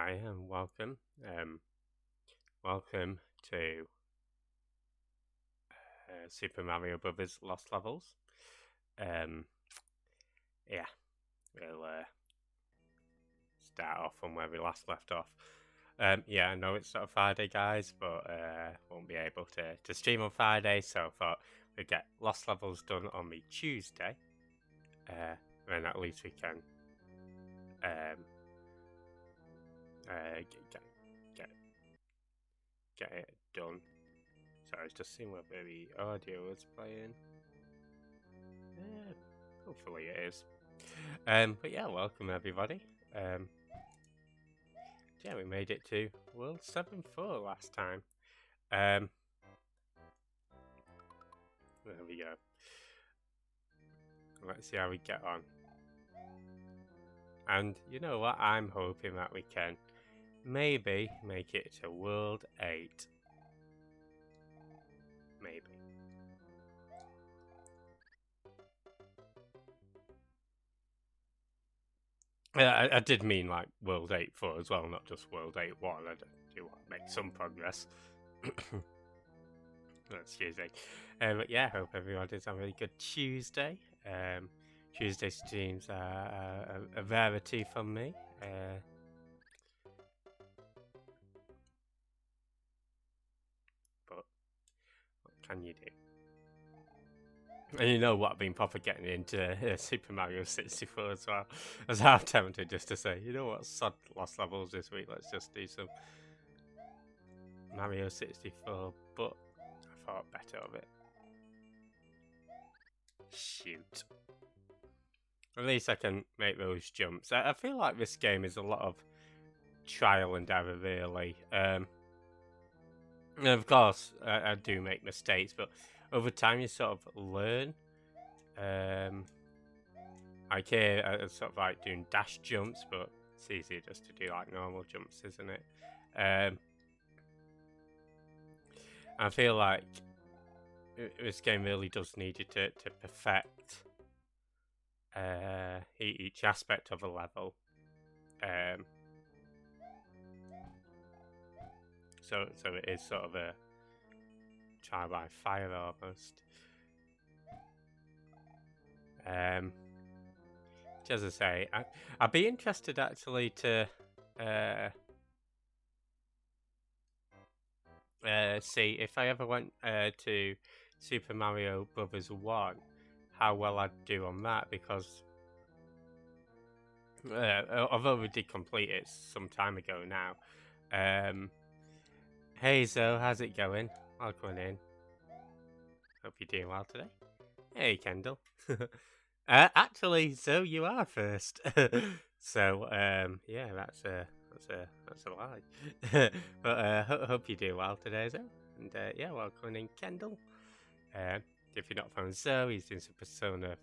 Hi and welcome. Welcome to Super Mario Brothers Lost Levels. Um, yeah, we'll start off from where we last left off. I know it's not Friday, guys, but won't be able to stream on Friday, so I thought we'd get Lost Levels done on the Tuesday. Then at least we can um, get it done. So I was just seeing whether the audio was playing. Hopefully it is. But yeah, welcome everybody. We made it to World 7-4 last time. There we go. Let's see how we get on. And you know what? I'm hoping that we can maybe make it to World 8. Maybe. I did mean like World 8-4 as well, not just World 8-1. I do want to make some progress. Excuse me. But yeah, hope everybody's having a really good Tuesday. Tuesday streams are a rarity from me. But what can you do? And you know what, I've been proper getting into Super Mario 64 as well. As I'm tempted just to say, you know what, sod Lost Levels this week, let's just do some Mario 64, but I thought better of it. Shoot. At least I can make those jumps. I feel like this game is a lot of trial and error, really. And of course, I do make mistakes, but over time you sort of learn. Like here, I sort of like doing dash jumps, but it's easier just to do like normal jumps, isn't it? I feel like this game really does need you to perfect each aspect of a level. So it is sort of a trial by fire almost. As I say, I'd be interested actually to see if I ever went to Super Mario Brothers 1, how well I'd do on that, because although we did complete it some time ago now. Hey Zo, how's it going? Welcome in. Hope you're doing well today. Hey Kendall. Actually, Zo, you are first. So yeah, that's a lie. But hope you do well today, Zo. And yeah, welcome in Kendall. If you're not from Zo, he's doing some Persona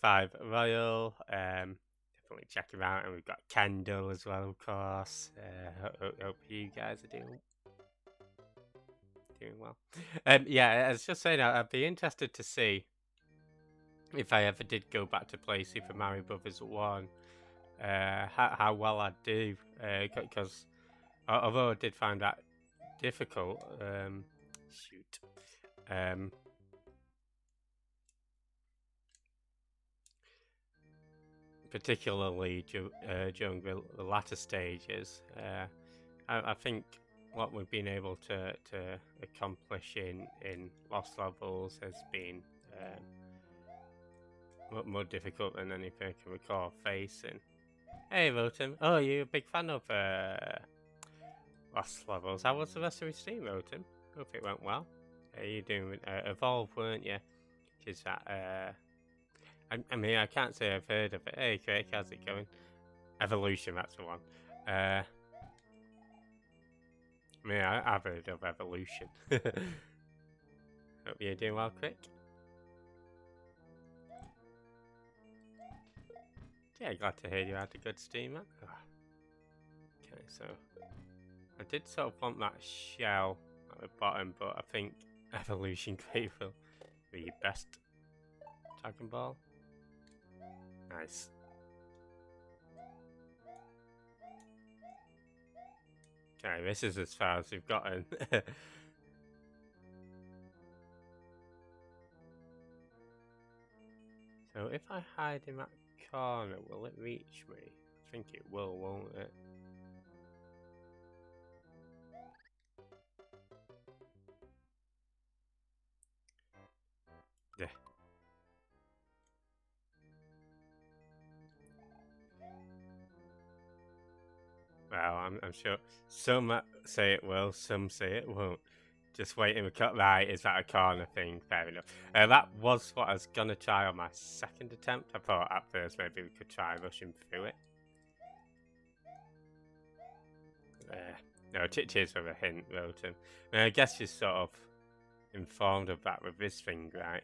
5 Royal. Definitely check him out. And we've got Kendall as well, of course. Hope you guys are doing well. Yeah, I was just saying, I'd be interested to see if I ever did go back to play Super Mario Brothers 1, how well I'd do. Because although I did find that difficult, particularly during the latter stages, I think what we've been able to accomplish in Lost Levels has been more difficult than anything I can recall facing. Hey, Rotem. Oh, you're a big fan of Lost Levels. How was the rest of your stream, Rotem? Hope it went well. You doing Evolve, weren't you? Which is that? I mean, I can't say I've heard of it. Hey, Craig, how's it going? Evolution, that's the one. I mean, I've heard of Evolution. Hope you're doing well, Craig. Yeah, glad to hear you had a good stream, man. Okay, so I did sort of want that shell at the bottom, but I think Evolution Great will be best. Dragon Ball. Nice. Okay, this is as far as we've gotten. So if I hide in that corner, will it reach me? I think it will, won't it? Yeah. Well, I'm sure some say it will, some say it won't. Just waiting to cut right. Is that a corner thing? Fair enough. That was what I was gonna try on my second attempt. I thought at first maybe we could try rushing through it. No, cheers for the hint, Rotom. I guess you're sort of informed of that with this thing, right?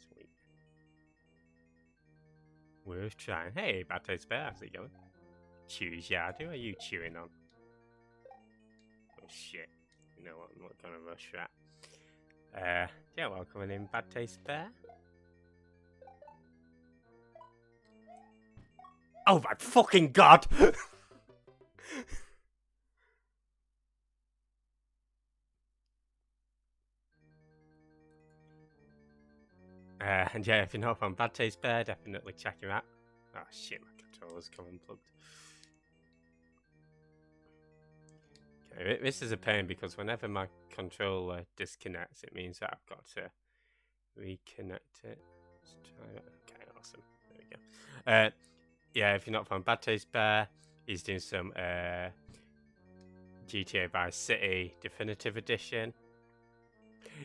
Sweet. Worth trying. Hey, Bad Taste Bear, how's it going? Choose Yardu, are you chewing on? Oh shit. You know what, I'm not gonna rush that. Yeah, welcome in, Bad Taste Bear. Oh my fucking god! And yeah, if you're not from Bad Taste Bear, definitely check him out. Oh shit, my controller's come unplugged. Okay, this is a pain because whenever my controller disconnects, it means that I've got to reconnect it. Let's try that. Okay, awesome. There we go. Yeah, if you're not from Bad Taste Bear, he's doing some GTA Vice City Definitive Edition.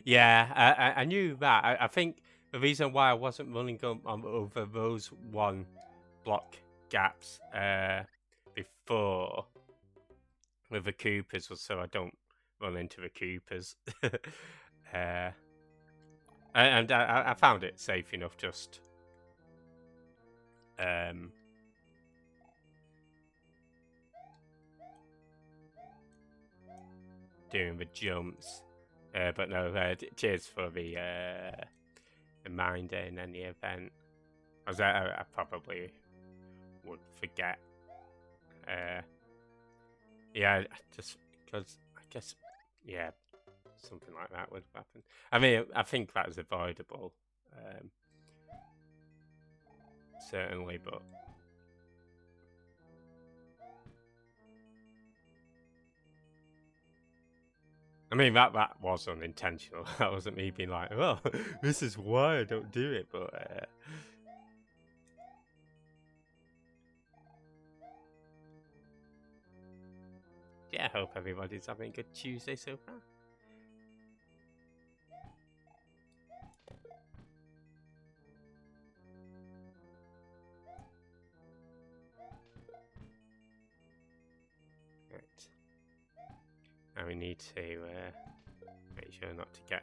Yeah, I knew that. I think the reason why I wasn't running over those one block gaps before with the Coopers was so I don't run into the Coopers. And I found it safe enough just doing the jumps. But no, cheers for the reminder in any event. As I probably would forget. Yeah, just because I guess, yeah, something like that would happen. I mean, I think that is avoidable, certainly, but. I mean, that was unintentional. That wasn't me being like, well, this is why I don't do it, but. Yeah, I hope everybody's having a good Tuesday so far. Right. Now we need to make sure not to get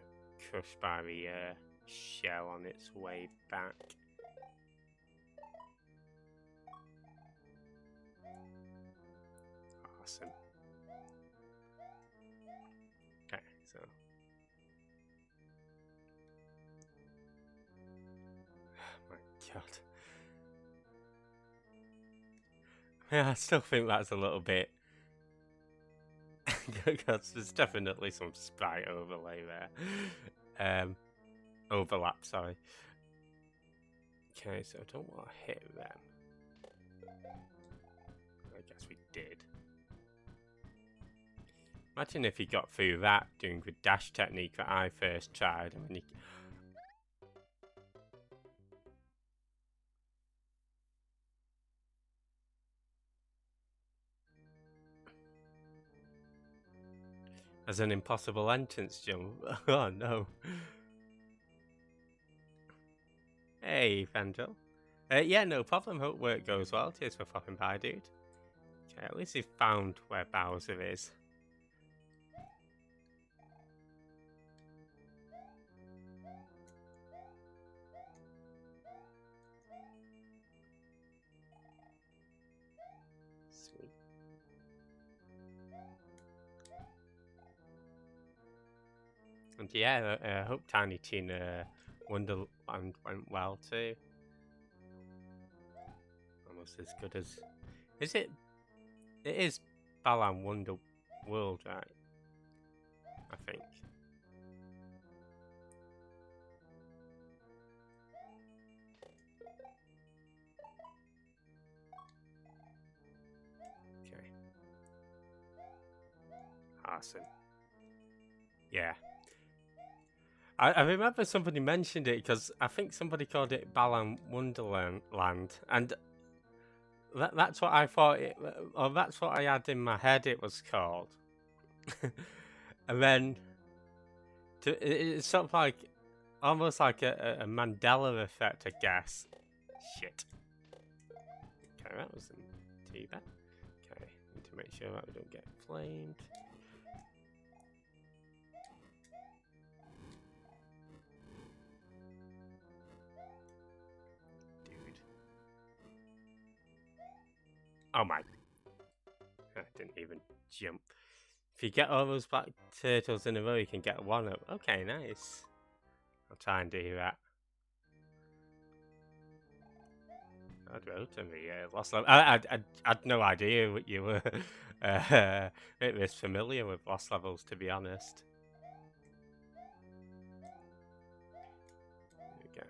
crushed by the shell on its way back. Awesome. Okay, so. Oh my god. Yeah, I still think that's a little bit. Because there's definitely some sprite overlay there. Overlap, sorry. Okay, so I don't want to hit them. I guess we did. Imagine if he got through that doing the dash technique that I first tried. I mean, as an impossible entrance jump. Oh no. Hey, Fandral. Yeah, no problem. Hope work goes well. Cheers for popping by, dude. Okay, at least he found where Bowser is. Sweet. And yeah, I hope Tiny Tina Wonderland went well too. Almost as good as. Is it? It is Balan Wonder World, right? I think. Okay. Awesome. Yeah. I remember somebody mentioned it because I think somebody called it Balan Wonderland, and that's what I thought it, or that's what I had in my head it was called. And then it's sort of like almost like a Mandela effect, I guess. Shit. Okay, that wasn't too bad. Okay, need to make sure that we don't get flamed. Dude. Oh my. I didn't even jump. If you get all those black turtles in a row, you can get one up. Okay, nice. I'll try and do that. I'd wrote to me, Lost Level. I had no idea what you were this familiar with Lost Levels, to be honest. There we go.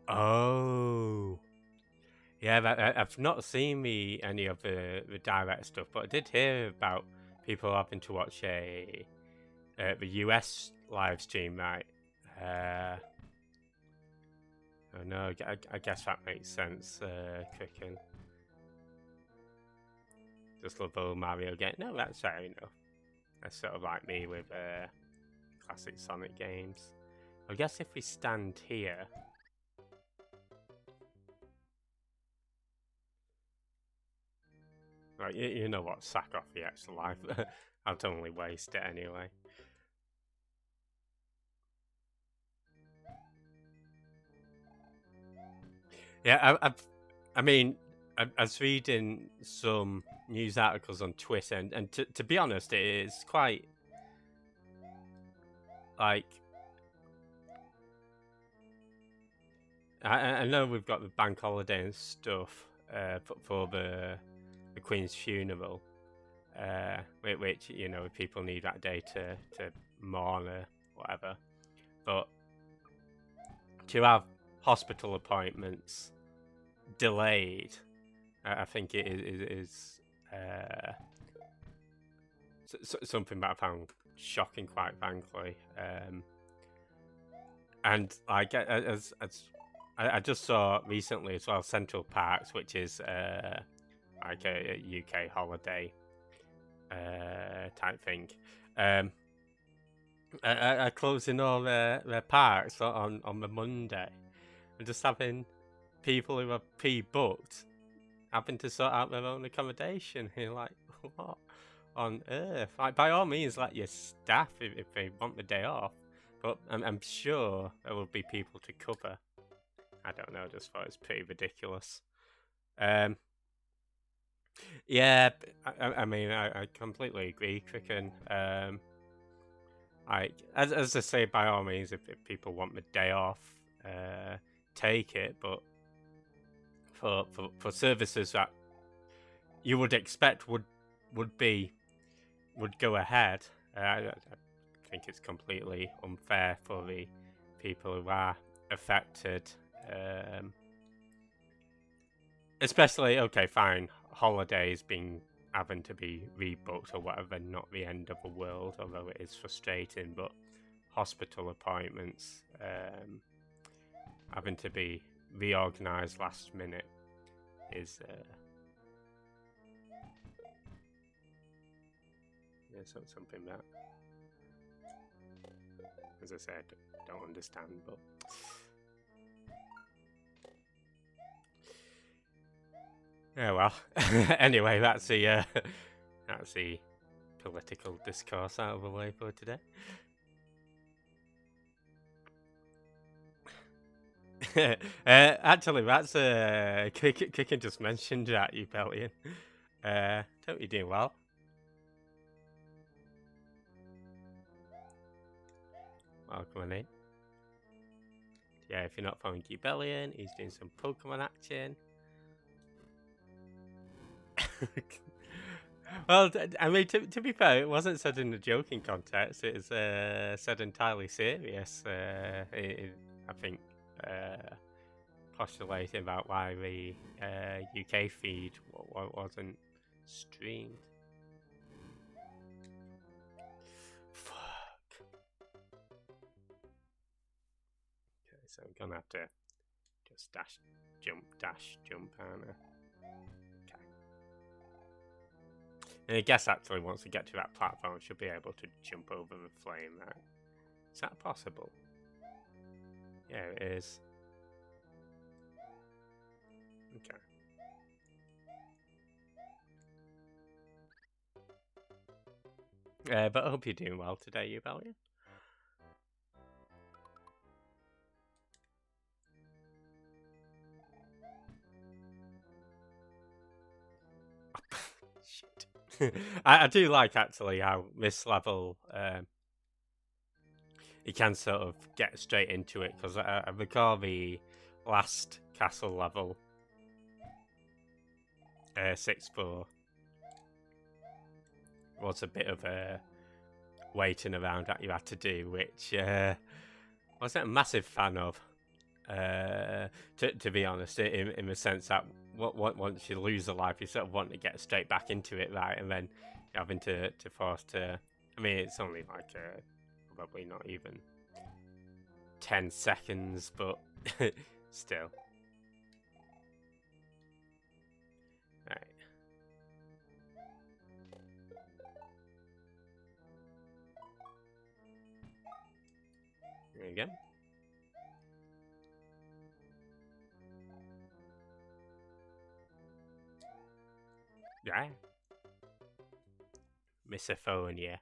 Oh. Yeah, I've not seen any of the direct stuff, but I did hear about people having to watch the US live stream, right? Oh no, I guess that makes sense. Cooking. Just love old Mario game. No, that's fair enough. That's sort of like me with classic Sonic games. I guess if we stand here. Right, you know what? Sack off the extra life. I'll totally waste it anyway. Yeah, I mean, I was reading some news articles on Twitter, and to be honest, it is quite like I know we've got the bank holiday and stuff for the Queen's funeral, which you know people need that day to mourn or whatever, but to have hospital appointments delayed, I think it is something that I found shocking, quite frankly. And as I just saw recently as well, Central Parks, which is like a UK holiday type thing, are closing all their parks on the Monday, and just having people who are pre-booked having to sort out their own accommodation. You're like, what on earth? Like, by all means, let your staff if they want the day off, but I'm sure there will be people to cover. I don't know. Just thought it's pretty ridiculous. Yeah, I mean, I completely agree, Cricken. Like as I say, by all means, if people want the day off, take it. But for services that you would expect would go ahead, I think it's completely unfair for the people who are affected. Especially, okay, fine, holidays being having to be rebooked or whatever, not the end of the world, although it is frustrating, but hospital appointments having to be reorganised last minute is something that, as I said, don't understand, but yeah, well. Anyway, that's the political discourse out of the way for today. Actually, that's Kicken just mentioned that, Eupelian. Hope you're doing well. Welcome in. Yeah, if you're not following Gebellion, he's doing some Pokemon action. Well, I mean, to be fair, it wasn't said in a joking context. It was said entirely serious. I think postulating about why the UK feed wasn't streamed. Fuck. Okay, so I'm gonna have to just dash, jump, aren't I? And I guess actually once we get to that platform, we should be able to jump over the flame there. Is that possible? Yeah, it is. Okay. But I hope you're doing well today, Ubellion. Shit. I do like actually how this level you can sort of get straight into it, because I recall the last castle level 6-4 was a bit of a waiting around that you had to do, which I wasn't a massive fan of, to be honest, in the sense that once you lose a life, you sort of want to get straight back into it, right? And then you're having to force to. I mean, it's only like probably not even 10 seconds, but still. Right. There you go. Yeah. Misophonia.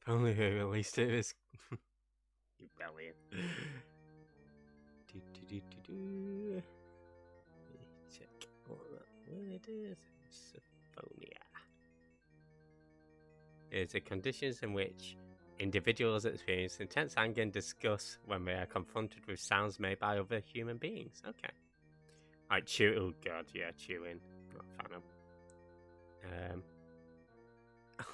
If only they released it as Rebellion. Check what it is. Misophonia. It's the conditions in which individuals experience intense anger and disgust when they are confronted with sounds made by other human beings. Okay. Like chew. Oh god, yeah, chewing. Not a fan of.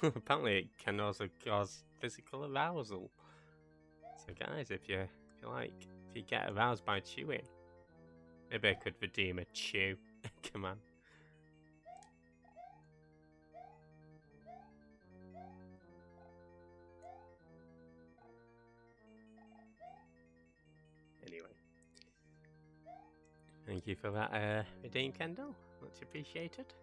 Apparently it can also cause physical arousal. So guys, if you get aroused by chewing, maybe I could redeem a chew command. Anyway, thank you for that redeem, Kendall. Much appreciated.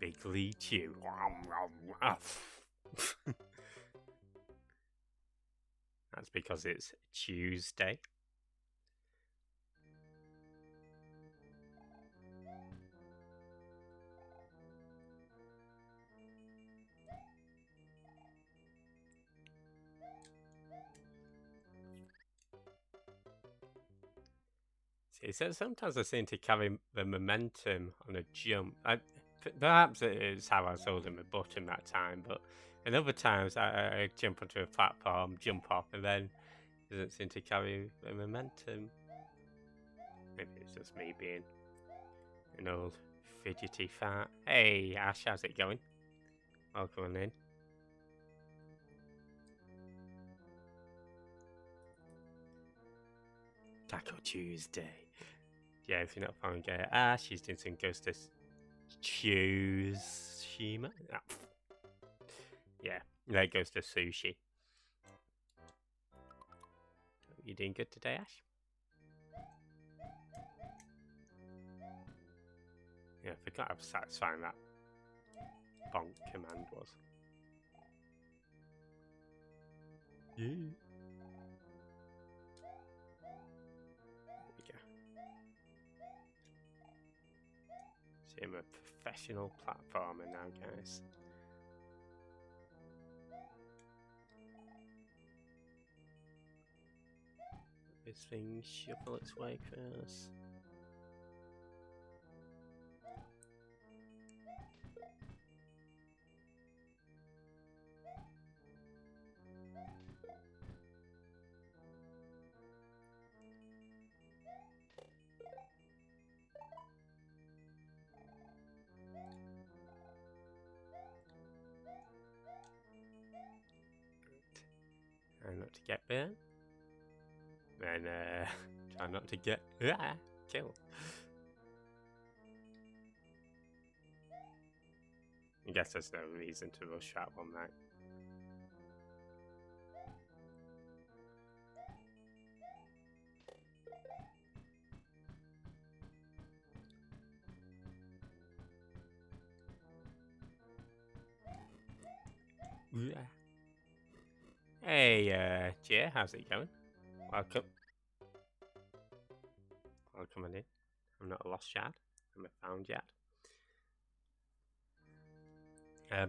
Bigly chew. That's because it's Tuesday. See, so sometimes I seem to carry the momentum on a jump. Perhaps it is how I was holding my button that time, but in other times I jump onto a platform, jump off, and then it doesn't seem to carry the momentum. Maybe it's just me being an old fidgety fat. Hey Ash, how's it going? Welcome in. Taco Tuesday. Yeah, if you're not following Ash, she's doing some Ghost of Tsushima. Oh. Yeah, that goes to sushi. You doing good today, Ash? Yeah, I forgot how satisfying that bonk command was. Yeah. There we go. See, I'm a professional platformer now, guys. this thing shuffle its way first. Try not to get burned. Then try not to get killed. I guess there's no reason to rush that one, right? Hey, Jay, how's it going? Welcome. Welcome in. I'm not a lost yard. I'm a found yard.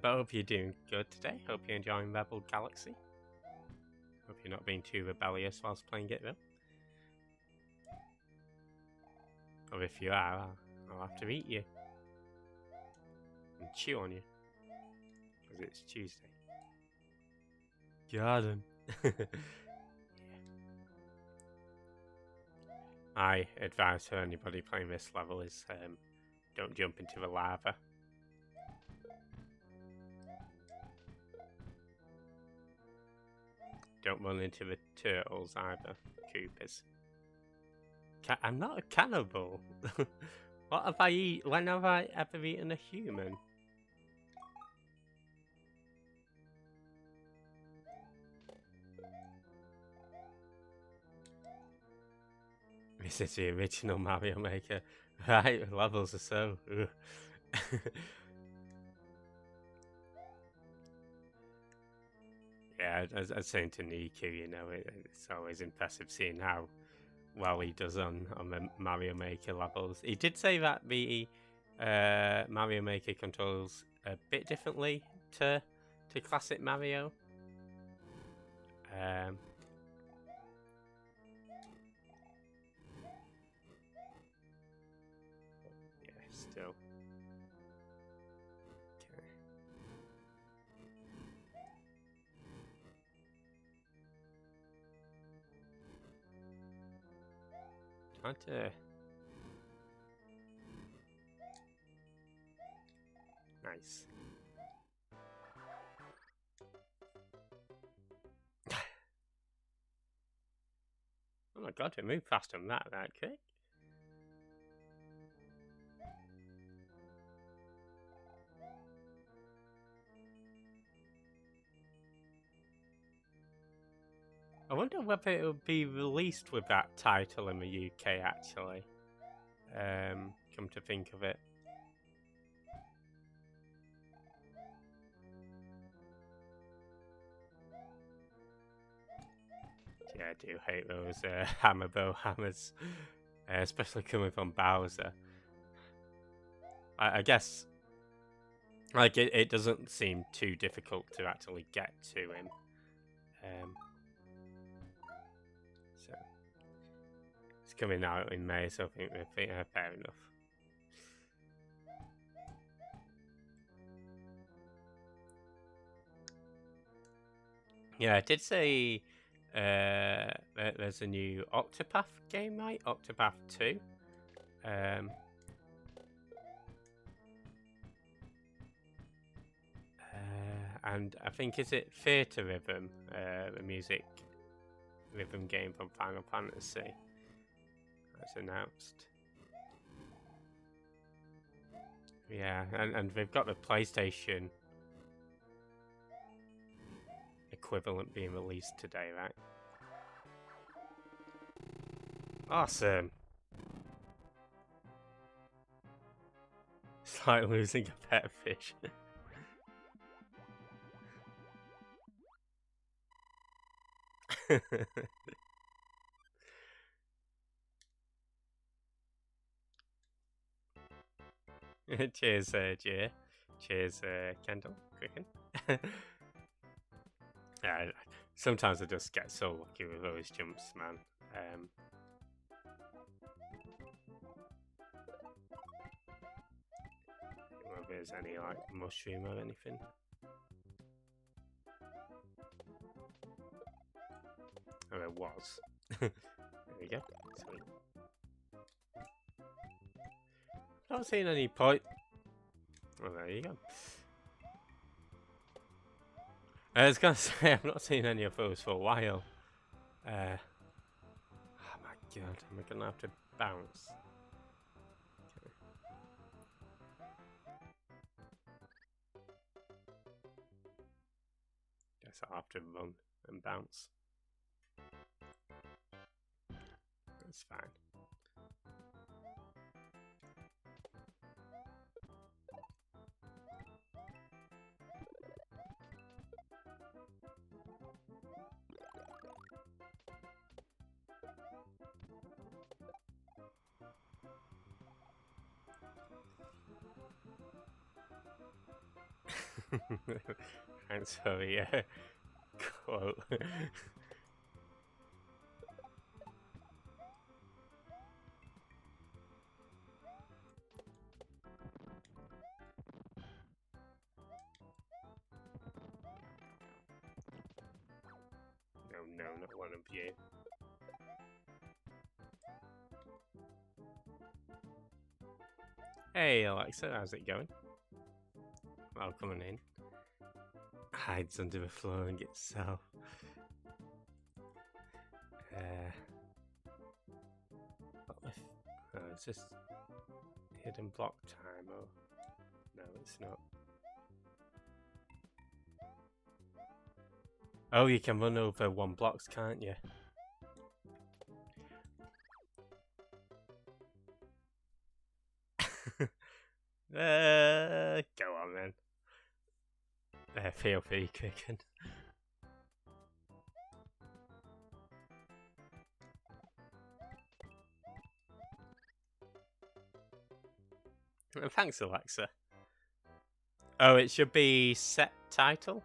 But I hope you're doing good today. Hope you're enjoying Rebel Galaxy. Hope you're not being too rebellious whilst playing it though. Or if you are, I'll have to eat you. And chew on you. Because it's Tuesday. Garden. My advice for anybody playing this level is don't jump into the lava. Don't run into the turtles either, Coopers. I'm not a cannibal. What have I eaten? When have I ever eaten a human? This is the original Mario Maker. Right, levels are so... Yeah, as I was saying to Niku, you know, it's always impressive seeing how well he does on the Mario Maker levels. He did say that the Mario Maker controls a bit differently to classic Mario. Yeah, still. Okay. Trying to... Nice. Oh my god, it moved faster than that quick. I wonder whether it will be released with that title in the UK actually. Come to think of it. Yeah, I do hate those hammer bow hammers, especially coming from Bowser. I guess, like, it doesn't seem too difficult to actually get to him. So it's coming out in May, so I think fair enough. Yeah, I did say there's a new Octopath game, right? Octopath 2. And I think, is it Theatre Rhythm, the music rhythm game from Final Fantasy that's announced. Yeah, and they've got the PlayStation equivalent being released today, right? Awesome. It's like losing a pet fish. Cheers, Jay. Cheers, Kendall. Quicken. Yeah, sometimes I just get so lucky with those jumps, man. Whether there's any like mushroom or anything. Oh, there was. There we go. Sweet. Not seeing any point. Well, there you go. I was gonna say I've not seen any of those for a while. Oh my god, am I gonna have to bounce? Okay. Guess I'll have to run and bounce. That's fine. Thanks for the quote. No, not one of you. Hey Alexa, how's it going? Well, coming in. Hides under the floor and gets self. Oh, it's just hidden block time. Oh, no, it's not. Oh, you can run over 1 blocks, can't you? Go on then. Feel free, Cricken. Thanks, Alexa. Oh, it should be set title.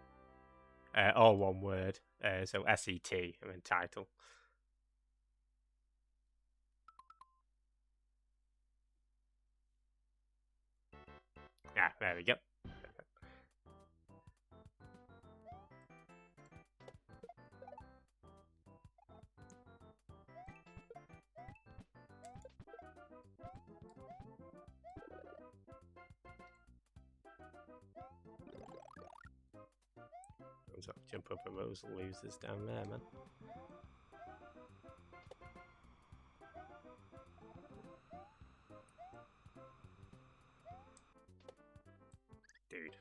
All one word. So S-E-T and then title. Ah, there we go. Jump over those losers down there, man. Dude.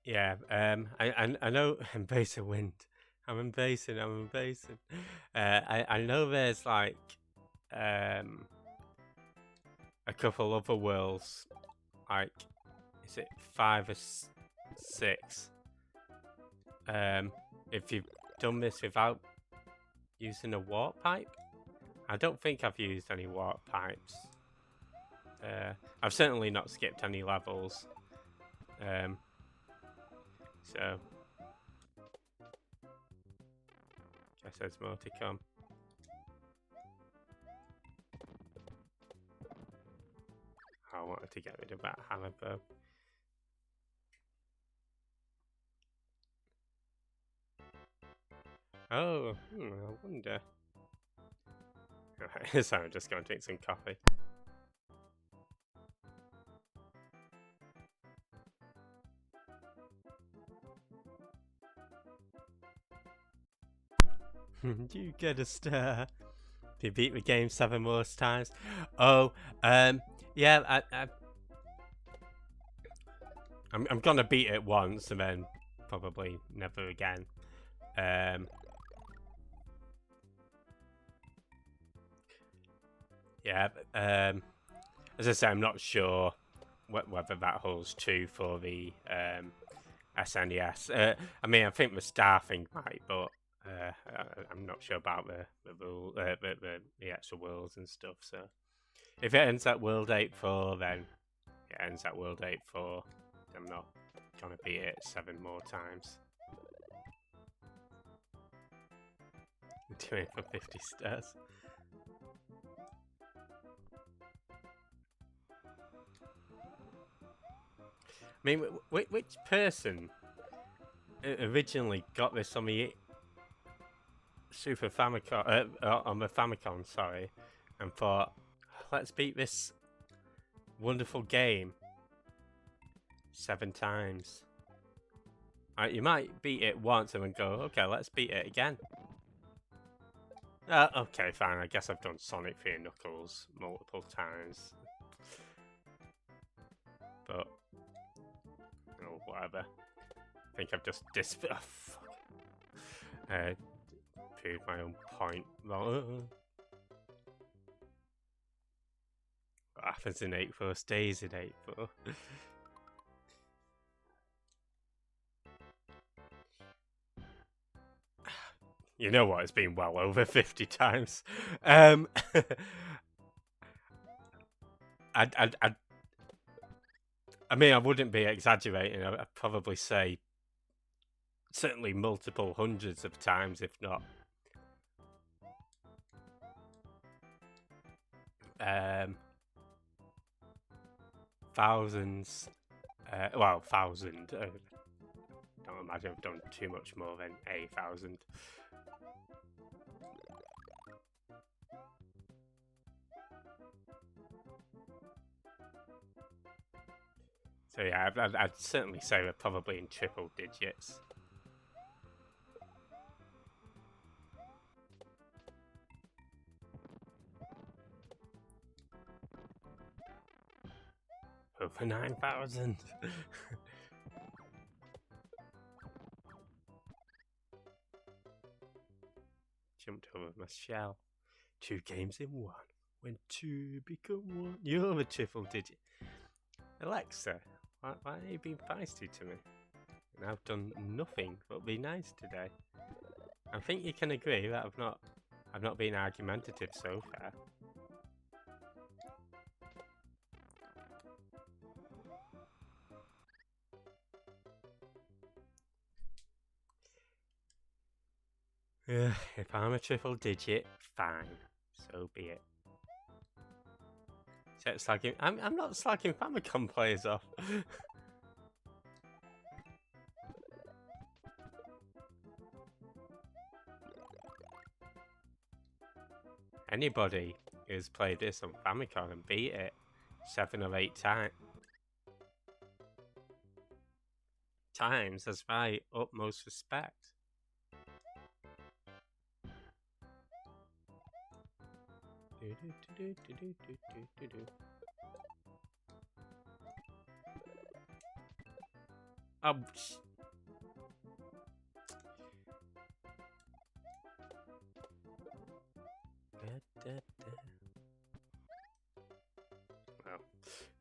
Yeah, I know Embrace the Wind. I'm embracing. I know there's like a couple other worlds, like is it 5 or 6? If you've done this without using a warp pipe, I don't think I've used any warp pipes. I've certainly not skipped any levels. So guess there's more to come. I wanted to get rid of that hammer bow. Oh, I wonder. Alright, so I'm just going to drink some coffee. You get a star. You beat the game 7 more times. Oh, yeah. I'm gonna beat it once and then probably never again. Yeah. As I say, I'm not sure whether that holds true for the SNES. I mean, I think the star thing might, but I'm not sure about the actual worlds and stuff. So If it ends at World 8-4, then it ends at World 8-4. I'm not gonna beat it 7 more times. Doing it for 50 stars. I mean, which person originally got this on the Super Famicom, on the Famicom, sorry, and thought, let's beat this wonderful game 7 times. Right, you might beat it once and then go, okay, let's beat it again. Okay, fine. I guess I've done Sonic 3 Knuckles multiple times. But, oh, whatever. I think I've just proved my own point. What happens in 8-4 stays in 8-4. You know what? It's been well over 50 times. I mean, I wouldn't be exaggerating. I'd probably say certainly multiple hundreds of times, if not thousands. Well, 1,000. Don't imagine I've done too much more than 1,000. So yeah, I'd certainly say we're probably in triple digits. Over 9,000. Jumped over my shell. 2 games in 1. When 2 become 1. You're a triple digit. Alexa, why are you being feisty to me? And I've done nothing but be nice today. I think you can agree that I've not been argumentative so far. If I'm a triple digit, fine. So be it. Slagging. I'm not slagging Famicom players off. Anybody who's played this on Famicom and beat it 7 or 8 times has my utmost respect. Well,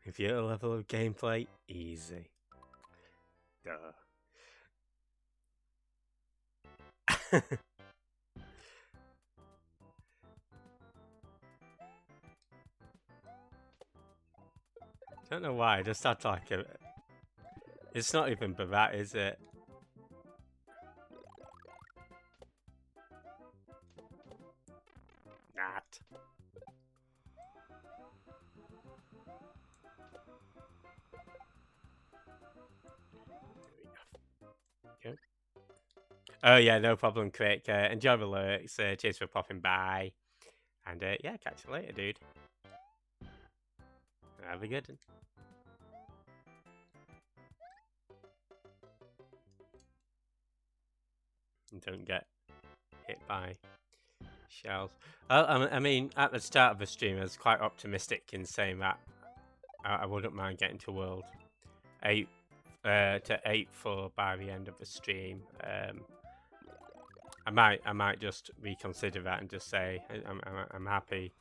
if you're a level of gameplay, easy. Duh. Don't know why, I just had like a... It's not even Barat, is it? Not. Okay. Oh yeah, no problem, Crick. Enjoy the lyrics. Cheers for popping by. And yeah, catch you later, dude. Have a good one. And don't get hit by shells. Well, I mean, at the start of the stream, I was quite optimistic in saying that I wouldn't mind getting to World 8 to 8-4 by the end of the stream. I might just reconsider that and just say I'm happy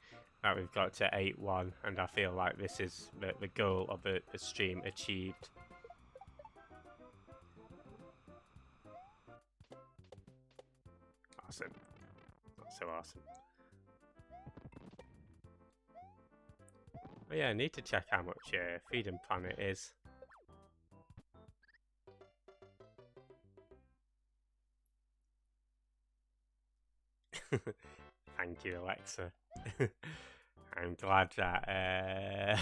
that we've got to 8-1, and I feel like this is the goal of the stream achieved. Awesome. That's so awesome. But yeah, I need to check how much Freedom Planet is. Thank you, Alexa. I'm glad that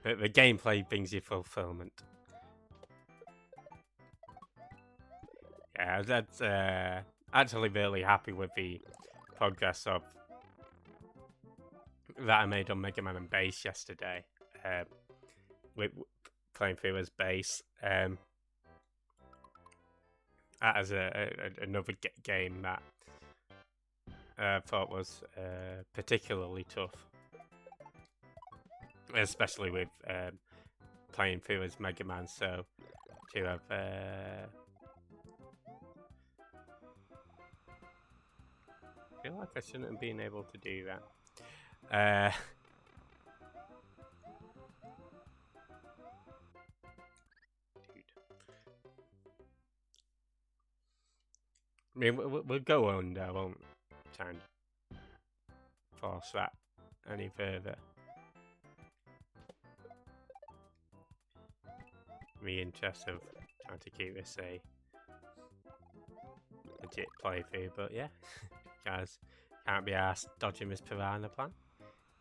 but the gameplay brings you fulfillment. Yeah, that's actually really happy with the progress of that I made on Mega Man and Bass yesterday. With playing through as Bass. That is another game that I thought was particularly tough, especially with playing through as Mega Man. So to have I feel like I shouldn't have been able to do that. Dude. I mean, we'll go on. I won't try and force that any further. In the interest of trying to keep this a legit playthrough, but yeah, guys, can't be asked dodging this piranha plant.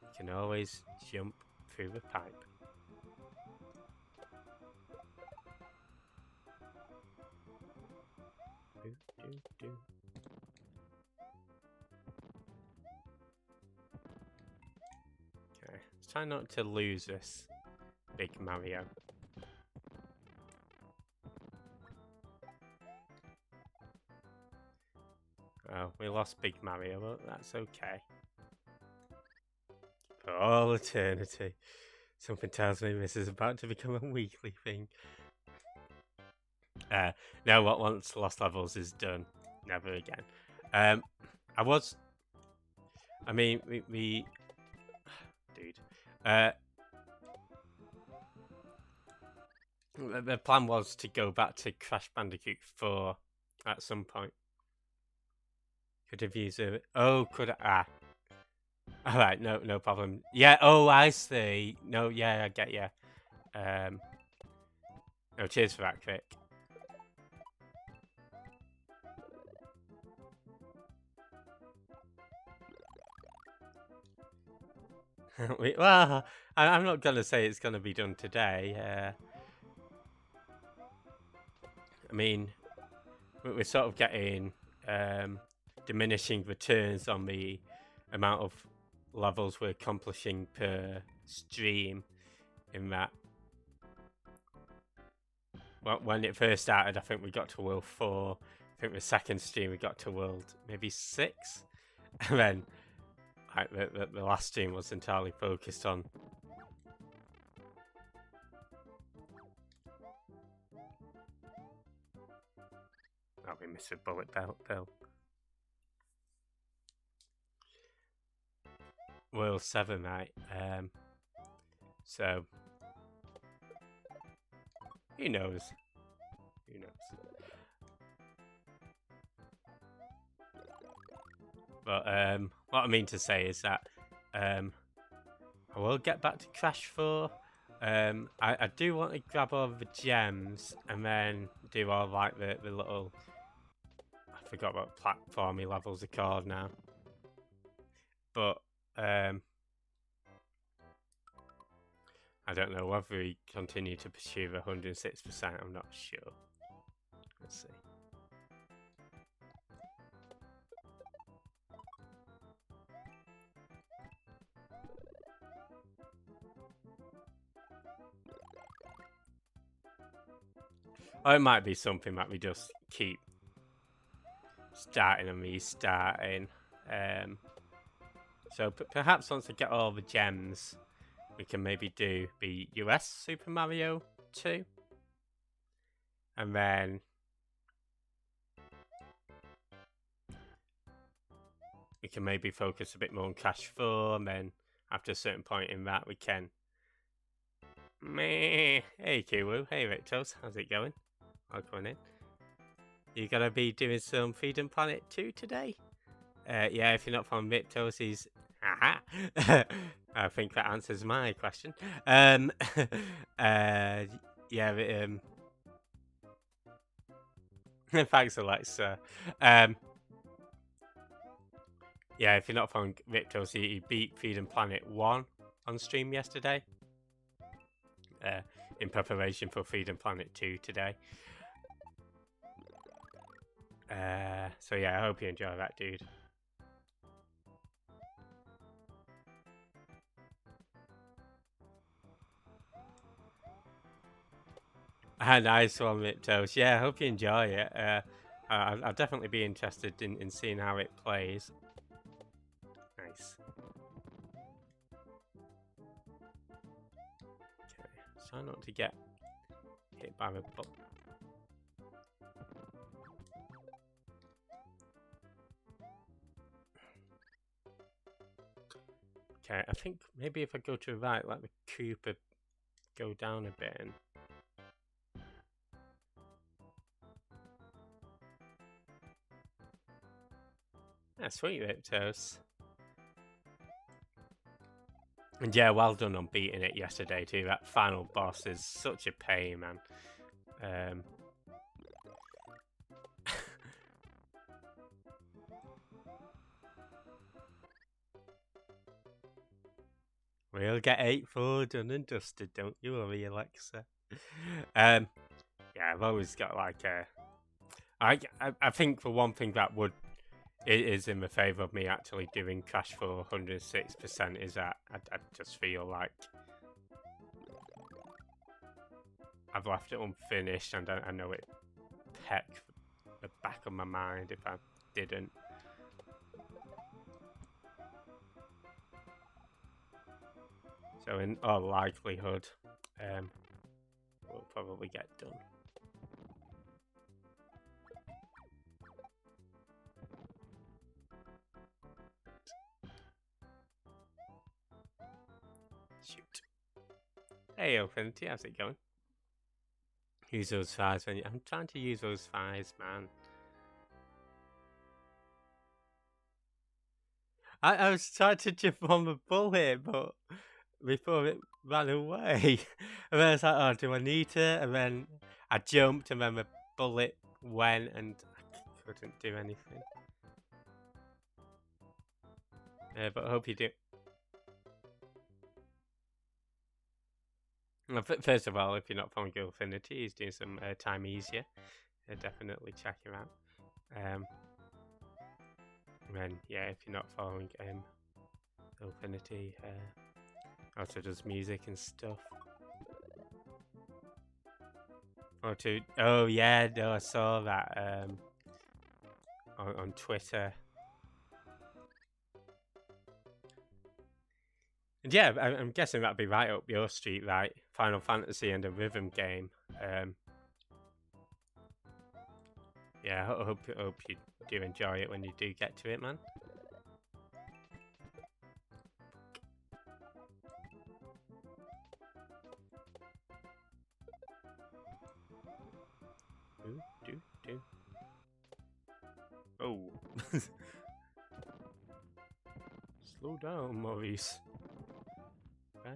You can always jump through the pipe. Okay, let's try not to lose this big Mario. Oh, we lost Big Mario, but that's okay. For all eternity. Something tells me this is about to become a weekly thing. No, what once Lost Levels is done, never again. We dude. The plan was to go back to Crash Bandicoot 4 at some point. Could have used it. Oh, could I? Alright, no problem. Yeah, oh, I see. No, yeah, I get you. No, cheers for that, Crick. Well, I'm not going to say it's going to be done today. I mean, we're sort of getting diminishing returns on the amount of levels we're accomplishing per stream, in that when it first started, I think we got to world 4. I think the second stream we got to world maybe 6, and then like the last stream was entirely focused on we missed a bullet bill. World 7, right? So who knows? Who knows? But what I mean to say is that I will get back to Crash 4. I do want to grab all the gems and then do all like the little, I forgot what platformy levels are called now. But I don't know whether we continue to pursue the 106%. I'm not sure. Let's see. Or it might be something that we just keep starting and restarting. So perhaps once I get all the gems, we can maybe do the US Super Mario 2. And then we can maybe focus a bit more on Crash 4. And then after a certain point in that, we can... Meh. Hey, Kiwu. Hey, Rictos. How's it going? Welcome in. You gonna be doing some Freedom Planet 2 today? Yeah, if you're not from Victos, he's... Aha! I think that answers my question. Yeah, thanks, Alexa. Yeah, if you're not from Victos, he beat Freedom Planet 1 on stream yesterday. In preparation for Freedom Planet 2 today. So yeah, I hope you enjoy that, dude. Nice one, Victos. Yeah, I hope you enjoy it. I'll definitely be interested in seeing how it plays. Nice. Okay, try not to get hit by the butt. Okay, I think maybe if I go to the right, let the Cooper go down a bit. And... Yeah, sweet, Victos. And yeah, well done on beating it yesterday too. That final boss is such a pain, man. We'll get 8-4 done and dusted, don't you worry, Alexa. Yeah, I've always got like a... I think for one thing that would... It is in the favour of me actually doing Crash for 106% is that I just feel like I've left it unfinished and I know it peck the back of my mind if I didn't. So in all likelihood, we'll probably get done. Shoot. Hey, Opinity, how's it going? Use those fires when you... I'm trying to use those fires, man. I was trying to jump on the bullet, but before it ran away. And then I was like, oh, do I need to? And then I jumped, and then the bullet went, and I couldn't do anything. But I hope you do. Well, first of all, if you're not following Gilfinity, he's doing some Time Easier. Definitely check him out. And then, yeah, if you're not following Gilfinity, also does music and stuff. Oh yeah, no, I saw that on Twitter. And yeah, I'm guessing that'd be right up your street, right? Final Fantasy and a rhythm game. Yeah, I hope you do enjoy it when you do get to it, man. Do. Oh. Slow down, Maurice. I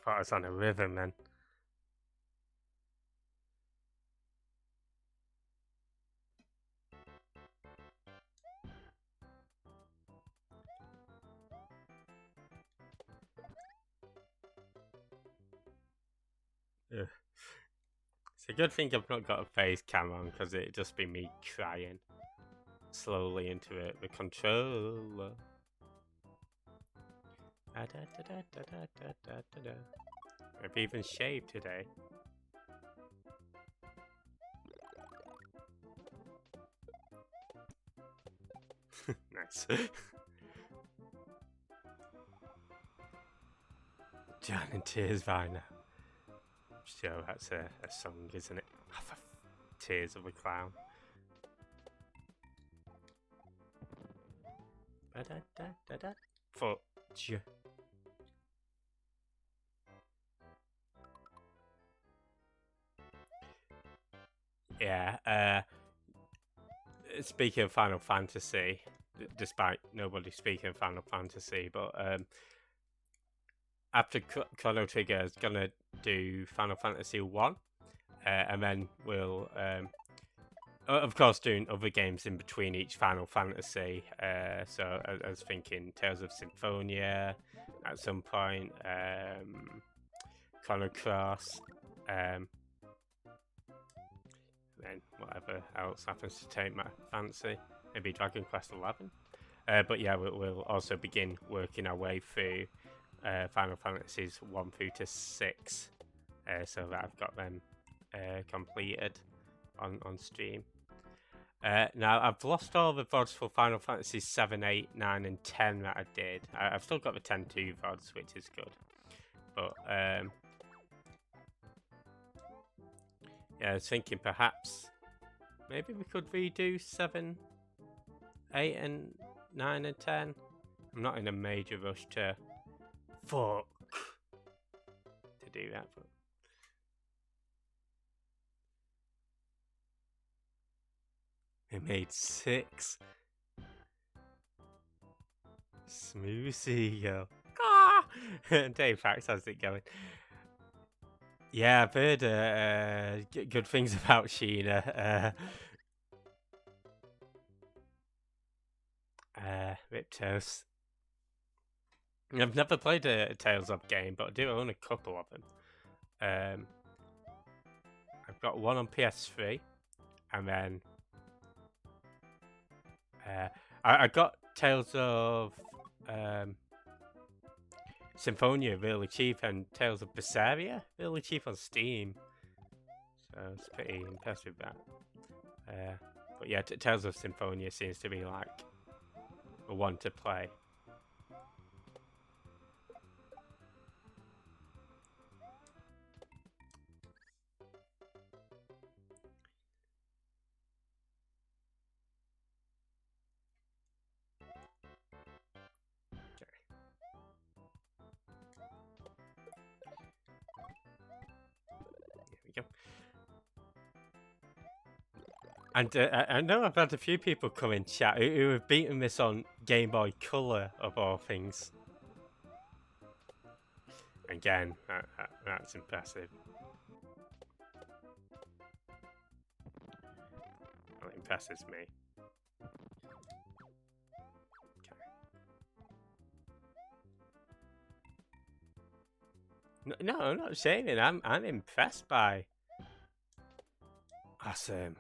thought I was on a rhythm then. Ugh. It's a good thing I've not got a face cam on because it'd just be me crying slowly into it. The controller. I've even shaved today. Nice. John and Tears Viner. So that's a song, isn't it? Tears of a Clown. Fudge. Yeah, speaking of Final Fantasy, despite nobody speaking of Final Fantasy, but after Chrono Trigger is gonna do Final Fantasy 1, and then we'll of course doing other games in between each Final Fantasy. So I was thinking Tales of Symphonia at some point, Chrono Cross, then whatever else happens to take my fancy, maybe Dragon Quest 11. But yeah, we'll also begin working our way through Final Fantasies 1 through to 6, so that I've got them completed on stream. Now, I've lost all the VODs for Final Fantasy 7, 8, 9, and 10 that I did. I've still got the 10-2 VODs, which is good. But, yeah, I was thinking perhaps maybe we could redo 7, 8, and 9, and 10. I'm not in a major rush to do that, but it made 6. Smooth seagull. Ah! Dave Fax, how's it going? Yeah, I've heard good things about Sheena. Riptos. I've never played a Tales of game, but I do own a couple of them. I've got one on PS3, and then I got Tales of Symphonia really cheap, and Tales of Berseria really cheap on Steam. So I was pretty impressed with that. But yeah, Tales of Symphonia seems to be like a one to play. Go. And I know I've had a few people come in chat who have beaten this on Game Boy Color, of all things. Again, that's impressive. Well, it impresses me. Okay. No, I'm not shaming. I'm impressed by. Awesome.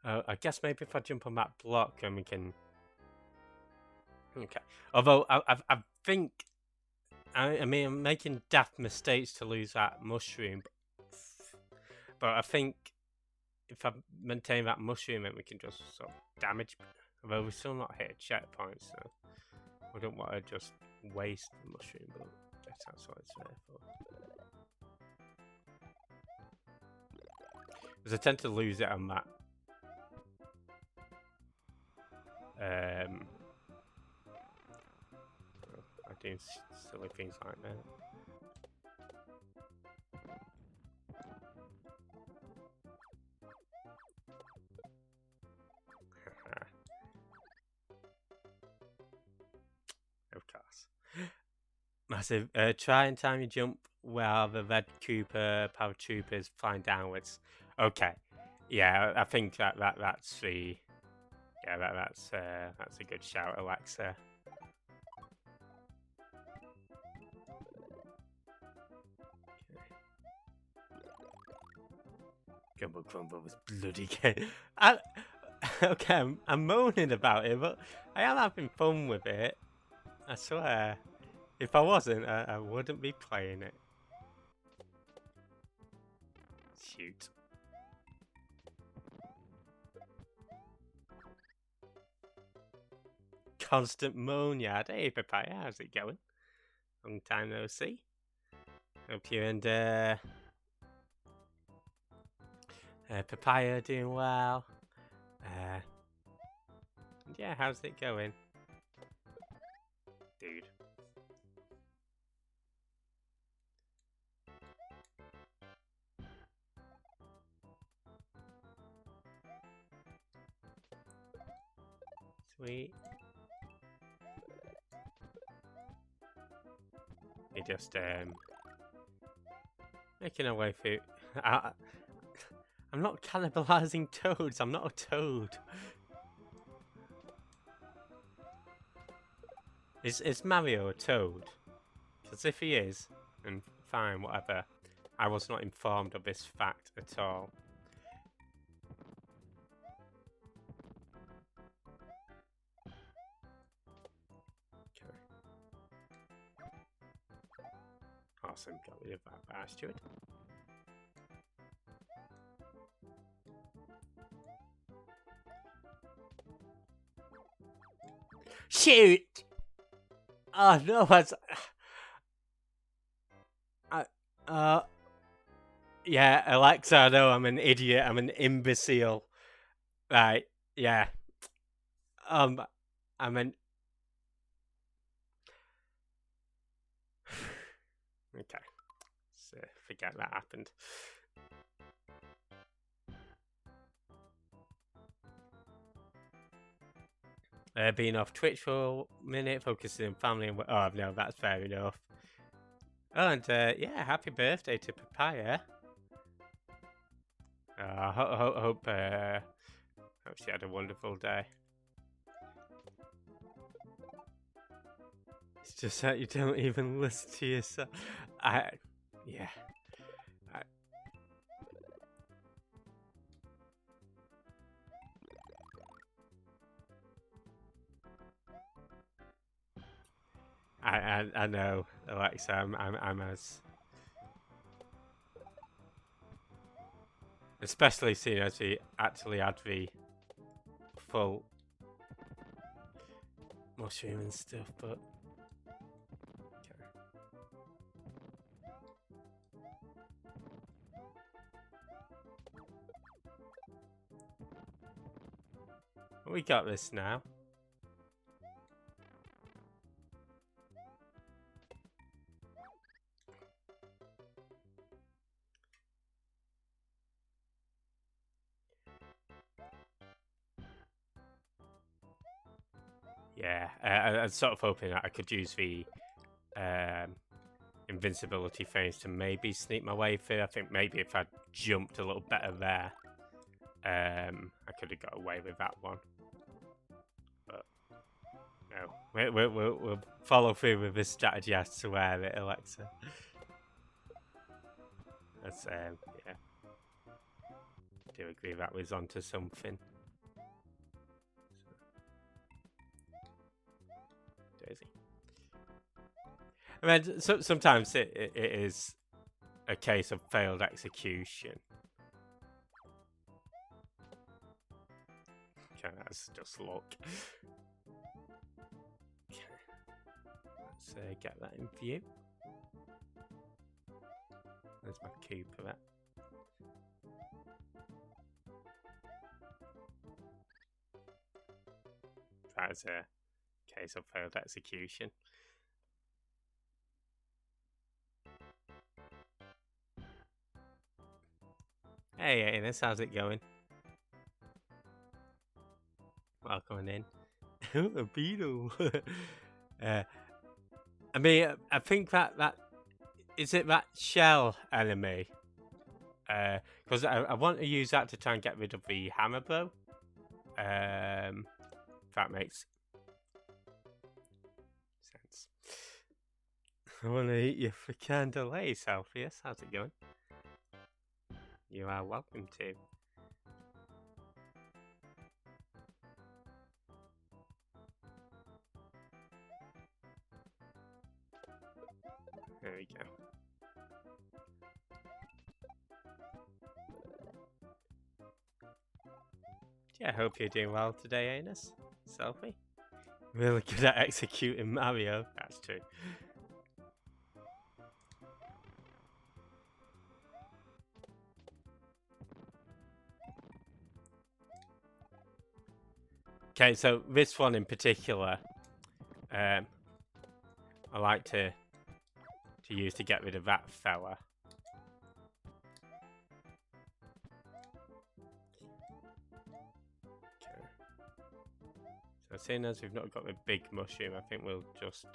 I guess maybe if I jump on that block, then we can. Okay. Although I think, I mean, I'm making daft mistakes to lose that mushroom, but I think if I maintain that mushroom, then we can just sort of damage. Although we're still not hit a checkpoint, so we don't want to just waste the mushroom, but I guess that's what it's there for. Because I tend to lose it on that. I do silly things like that. Of course. Massive. Try and time your jump while the red Cooper paratrooper is flying downwards. Okay. Yeah, I think that's the. Yeah, that's a good shout, Alexa. Gumbo Crumble was bloody good. Okay, I'm moaning about it, but I am having fun with it. I swear. If I wasn't, I wouldn't be playing it. Shoot. Constant Moniad. Hey, Papaya, how's it going? Long time no see. Hope you and Papaya doing well. Yeah, how's it going? Dude. Sweet. You just making our way through. I'm not cannibalizing toads. I'm not a toad. Is Mario a toad? Because if he is, then fine, whatever. I was not informed of this fact at all. Okay. Awesome, got rid of that bastard. Shoot! Oh no, that's... Yeah, Alexa, I know I'm an idiot, I'm an imbecile. Right, yeah. I'm an... Okay, so forget that happened. Being off Twitch for a minute, focusing on family and... Oh, no, that's fair enough. Oh, and yeah, happy birthday to Papaya. Hope she had a wonderful day. It's just that you don't even listen to yourself. Yeah. I know, Alexa. I'm as... Especially seeing as we actually had the full mushroom and stuff, but... Okay. We got this now. Yeah, I was sort of hoping that I could use the invincibility things to maybe sneak my way through. I think maybe if I'd jumped a little better there, I could have got away with that one. But no, we'll follow through with this strategy. I swear it, Alexa. That's yeah. I do agree that was onto something. Daisy. I mean, sometimes it is a case of failed execution. Okay, that's just luck. Okay. Let's get that in view. There's my cube for that. That's a case of failed execution. Hey, Ines, how's it going? Welcome in. A beetle. I mean, I think that is it. That shell enemy. Because I want to use that to try and get rid of the hammer bow. If that makes sense. I want to eat you for Candelay, Celsius. How's it going? You are welcome to. There we go. Yeah, I hope you're doing well today, Anus. Selfie. Really good at executing Mario. That's true. Okay, so this one in particular, I like to use to get rid of that fella. Okay. So seeing as we've not got the big mushroom, I think we'll just...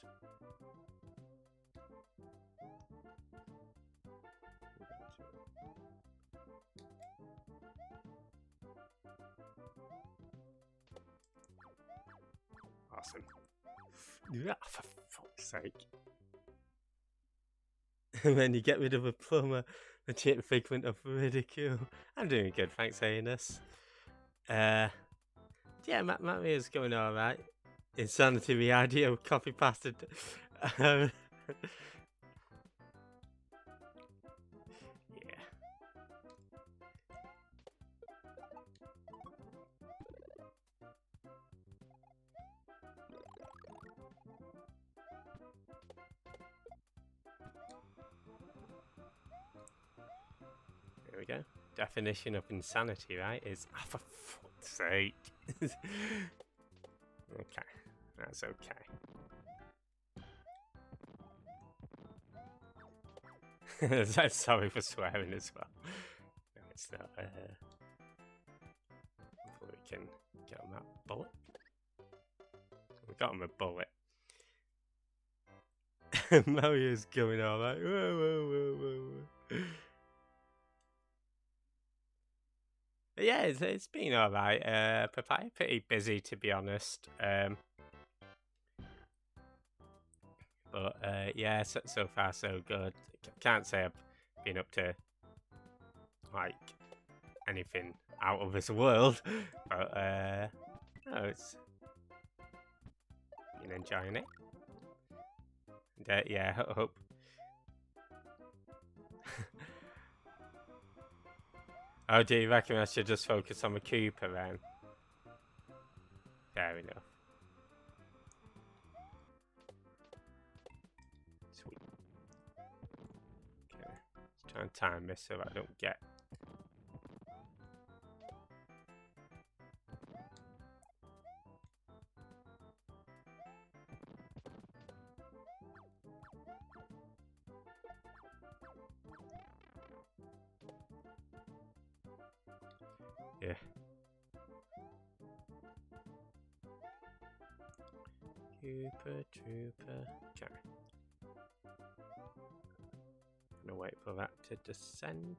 Awesome. Yeah, for fuck's sake. And then you get rid of a plumber, a cheap figment of ridicule. I'm doing good, thanks, Anus. Yeah, Maria's going alright. Insanity, the idea of copy pasted. Yeah. There we go. Definition of insanity, right? Is for fuck's sake. Okay, that's okay. Sorry for swearing as well. No, it's not. Hopefully we can get on that bullet. We got him a bullet. Mario's going all right. Whoa. Yeah, it's been all right. Papaya pretty busy, to be honest. But yeah, so far so good. Can't say I've been up to like anything out of this world, but no, it's been enjoying it. And, yeah, hope. Oh, do you reckon I should just focus on the Koopa then? Fair enough. Sweet. Okay, let's try and time this so I don't get. Yeah. Koopa Trooper. Okay. Gonna wait for that to descend.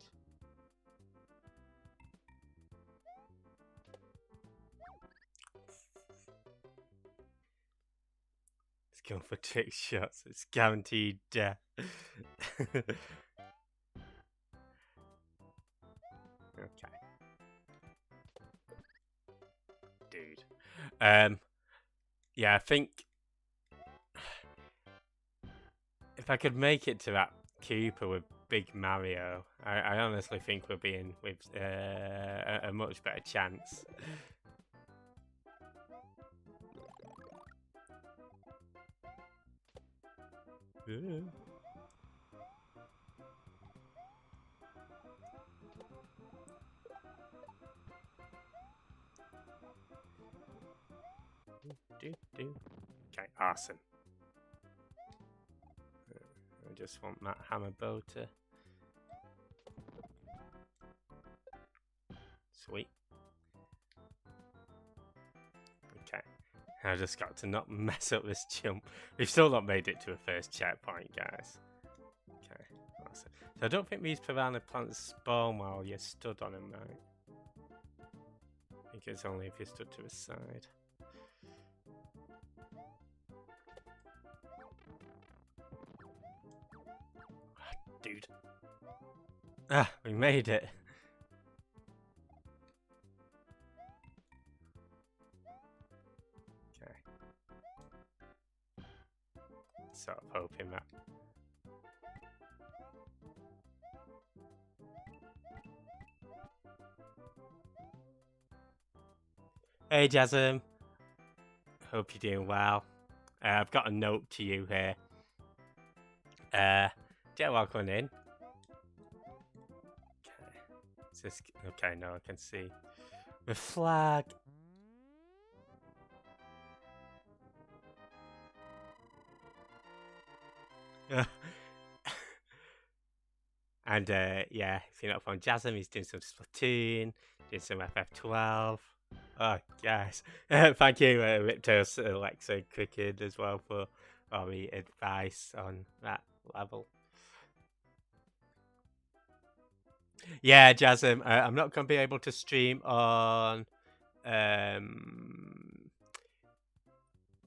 It's going for trick shots. It's guaranteed death. Okay. Dude. Yeah, I think if I could make it to that Koopa with Big Mario, I honestly think we'll be in with a much better chance. Okay, awesome. I just want that hammer bow to... Sweet. Okay. I just got to not mess up this jump. We've still not made it to a first checkpoint, guys. Okay, awesome. So I don't think these piranha plants spawn while you're stood on them, right? I think it's only if you're stood to the side. Dude. Ah, we made it. Okay. Sort of hoping that. Hey, Jasm. Hope you're doing well. I've got a note to you here. Yeah, welcome in. Okay. Is this... Okay, no, I can see the flag. And yeah, if you're not from Jasm, he's doing some Splatoon, doing some FF12. Oh, guys. Thank you, Riptails, Alexa, Cricket as well for all the advice on that level. Yeah, Jasm, I'm not going to be able to stream on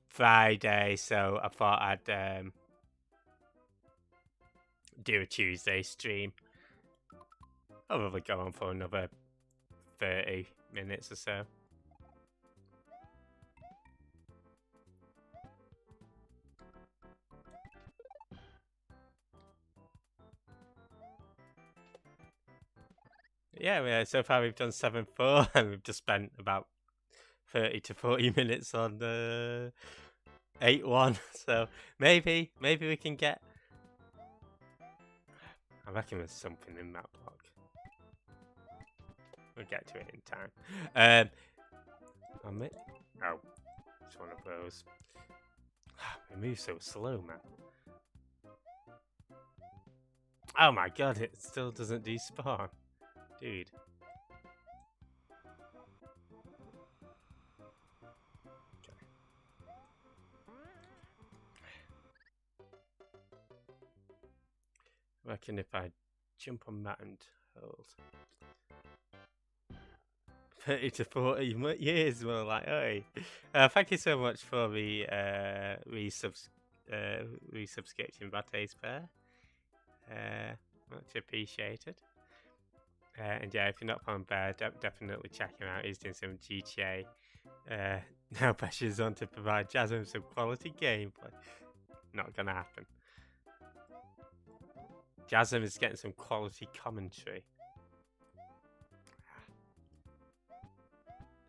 Friday, so I thought I'd do a Tuesday stream. I'll probably go on for another 30 minutes or so. Yeah, so far we've done 7-4 and we've just spent about 30 to 40 minutes on the 8-1. So maybe we can get... I reckon there's something in that block. We'll get to it in time. Oh, it's one of those. It moves so slow, man. Oh my god, it still doesn't despawn. Dude. I reckon if I jump on that and hold 30 to 40 years, more like, hey. Thank you so much for the resubscription, Bates Bear. Much appreciated. And yeah, if you're not on Bear, definitely check him out. He's doing some GTA. Now pressure's on to provide Jasm some quality gameplay. Not gonna happen. Jasm is getting some quality commentary.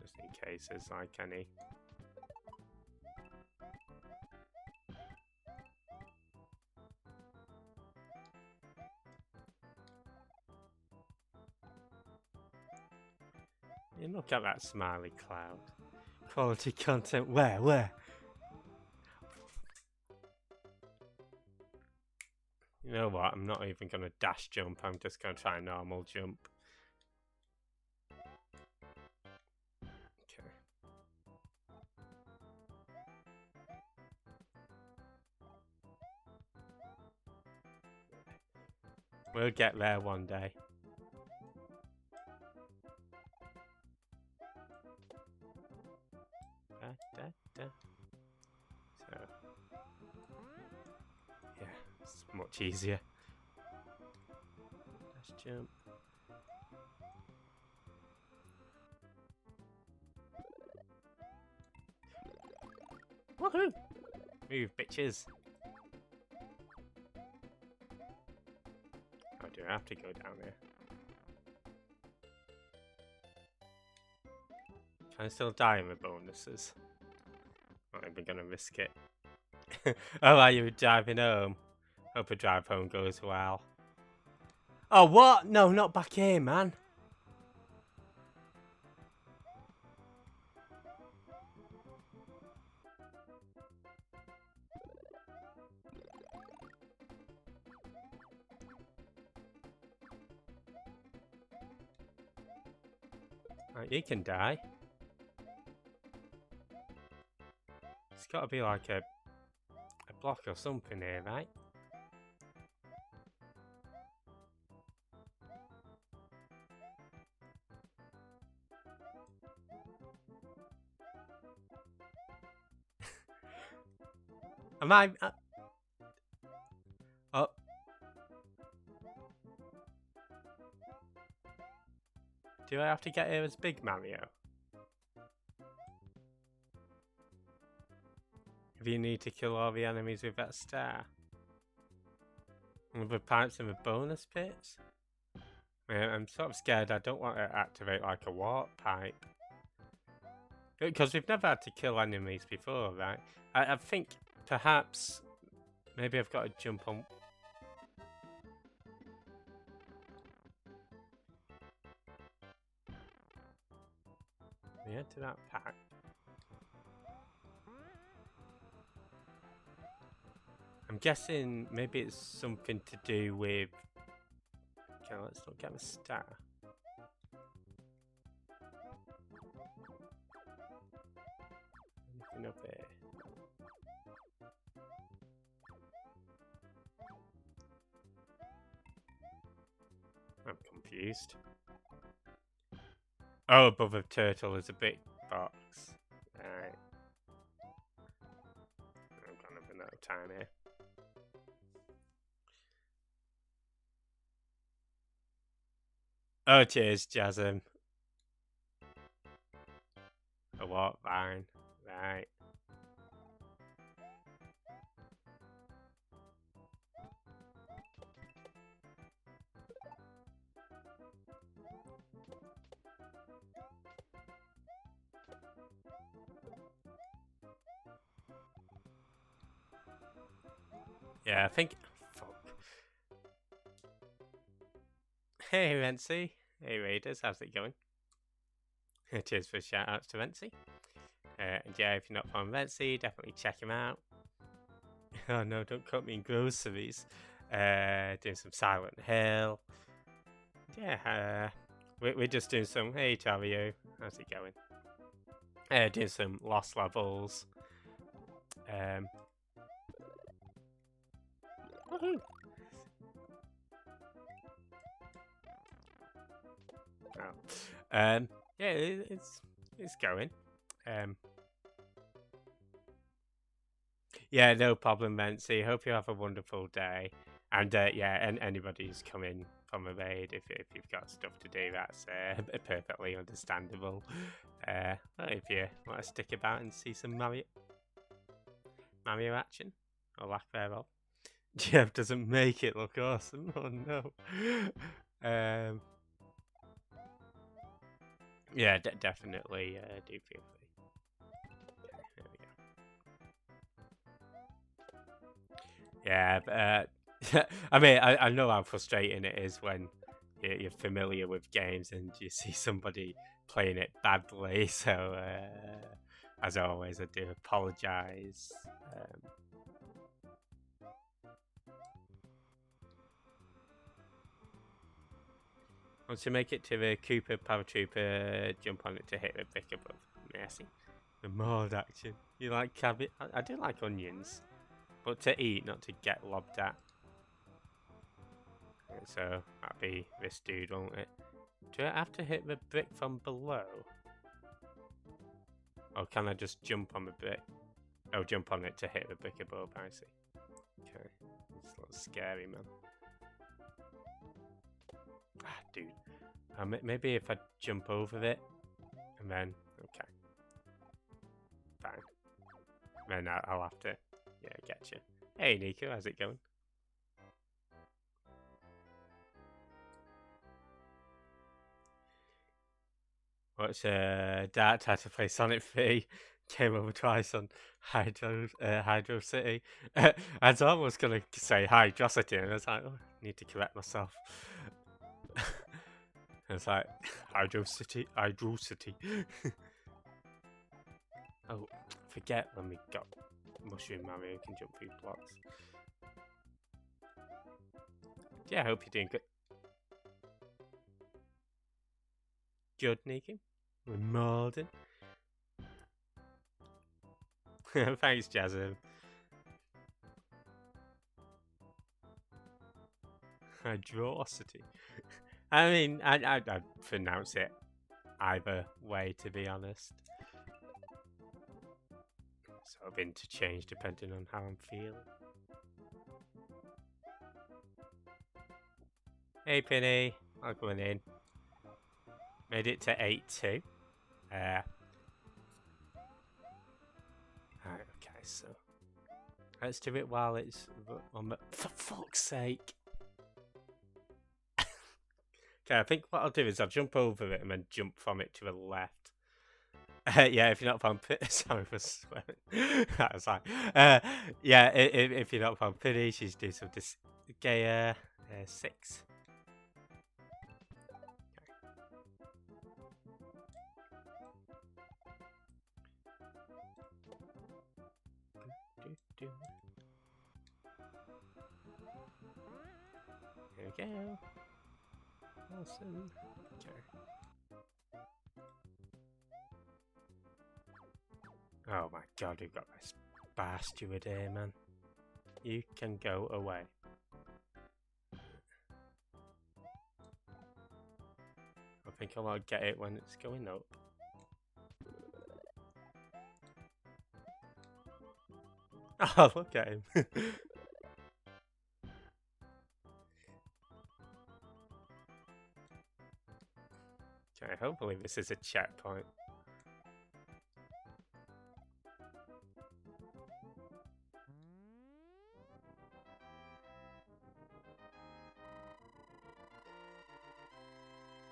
Just in case there's like any. You look at that smiley cloud. Quality content where? You know what? I'm not even going to dash jump. I'm just going to try a normal jump. Okay. We'll get there one day. So, yeah, it's much easier. Dash jump. Woohoo! Move, bitches. Oh, do I have to go down there? Can I still die in the bonuses? Not even gonna risk it. Oh, are you driving home? Hope a drive home goes well. Oh, what? No, not back here, man. Right, you can die. It's got to be like a block or something here, right? Am I... Oh. Do I have to get here as Big Mario? If you need to kill all the enemies with that star? With the pipes and the bonus pits? I'm sort of scared I don't want to activate like a warp pipe. Because we've never had to kill enemies before, right? I think perhaps maybe I've got to jump on... Yeah, to that pipe. I'm guessing maybe it's something to do with... Okay, let's not get a star. Anything up here? I'm confused. Oh, above a turtle is a big box. Right. I've got a bit of time here. Oh, cheers, Jasm. A what? Fine. Right. Yeah, I think... Fuck. Hey, Renzi. Hey, Raiders. How's it going? Cheers for shout-outs to Renzi. And yeah, if you're not from Renzi, definitely check him out. Oh no, don't cut me in groceries. Doing some Silent Hill. Yeah, we're just doing some... Hey, Tavio. How's it going? Doing some Lost levels. Woohoo! Oh. Yeah, it's going. Yeah, no problem, Mency. Hope you have a wonderful day. And yeah, and anybody who's coming from a raid, if you've got stuff to do, that's perfectly understandable. Well, if you want to stick about and see some Mario action, or lack thereof, Jeff doesn't make it look awesome. Oh no. Yeah, definitely do feel free. There we go. Yeah, but, I mean, I know how frustrating it is when you're familiar with games and you see somebody playing it badly. So, as always, I do apologise. Once you make it to the Cooper Paratrooper, jump on it to hit the brick above. Merci. The mod action. You like cabbage? I do like onions, but to eat, not to get lobbed at. So that'd be this dude, won't it? Do I have to hit the brick from below? Or can I just jump on the brick? Oh, jump on it to hit the brick above, I see. Okay. It's a little scary, man. Ah, dude. Maybe if I jump over it, and then... Okay. Fine. Then I'll have to... Yeah, get you. Hey, Nico, how's it going? What's Dad had to play Sonic 3, came over twice on Hydro City. I was almost gonna say Hydrocity, and I was like, oh, I need to correct myself. It's like Hydro City. Oh, forget when we got Mushroom Mario can jump through blocks. Yeah, I hope you're doing good. Good, Nico. We're molding. Thanks, Jasmine. Hydrocity. I mean, I'd pronounce it either way, to be honest. Sort of interchange depending on how I'm feeling. Hey, Penny. I'm going in. Made it to 8-2. Right, okay, so let's do it while it's on the... For fuck's sake. Okay, I think what I'll do is I'll jump over it and then jump from it to the left. Yeah, if you're not from Pity, sorry for swearing. That was like, yeah, if you're not from Pity, she's doing some Gaia 6. we go. Awesome. Okay. Oh my god, we've got this bar steward here, man. You can go away. I think I'll get it when it's going up. Oh, look at him. Okay, hopefully this is a checkpoint.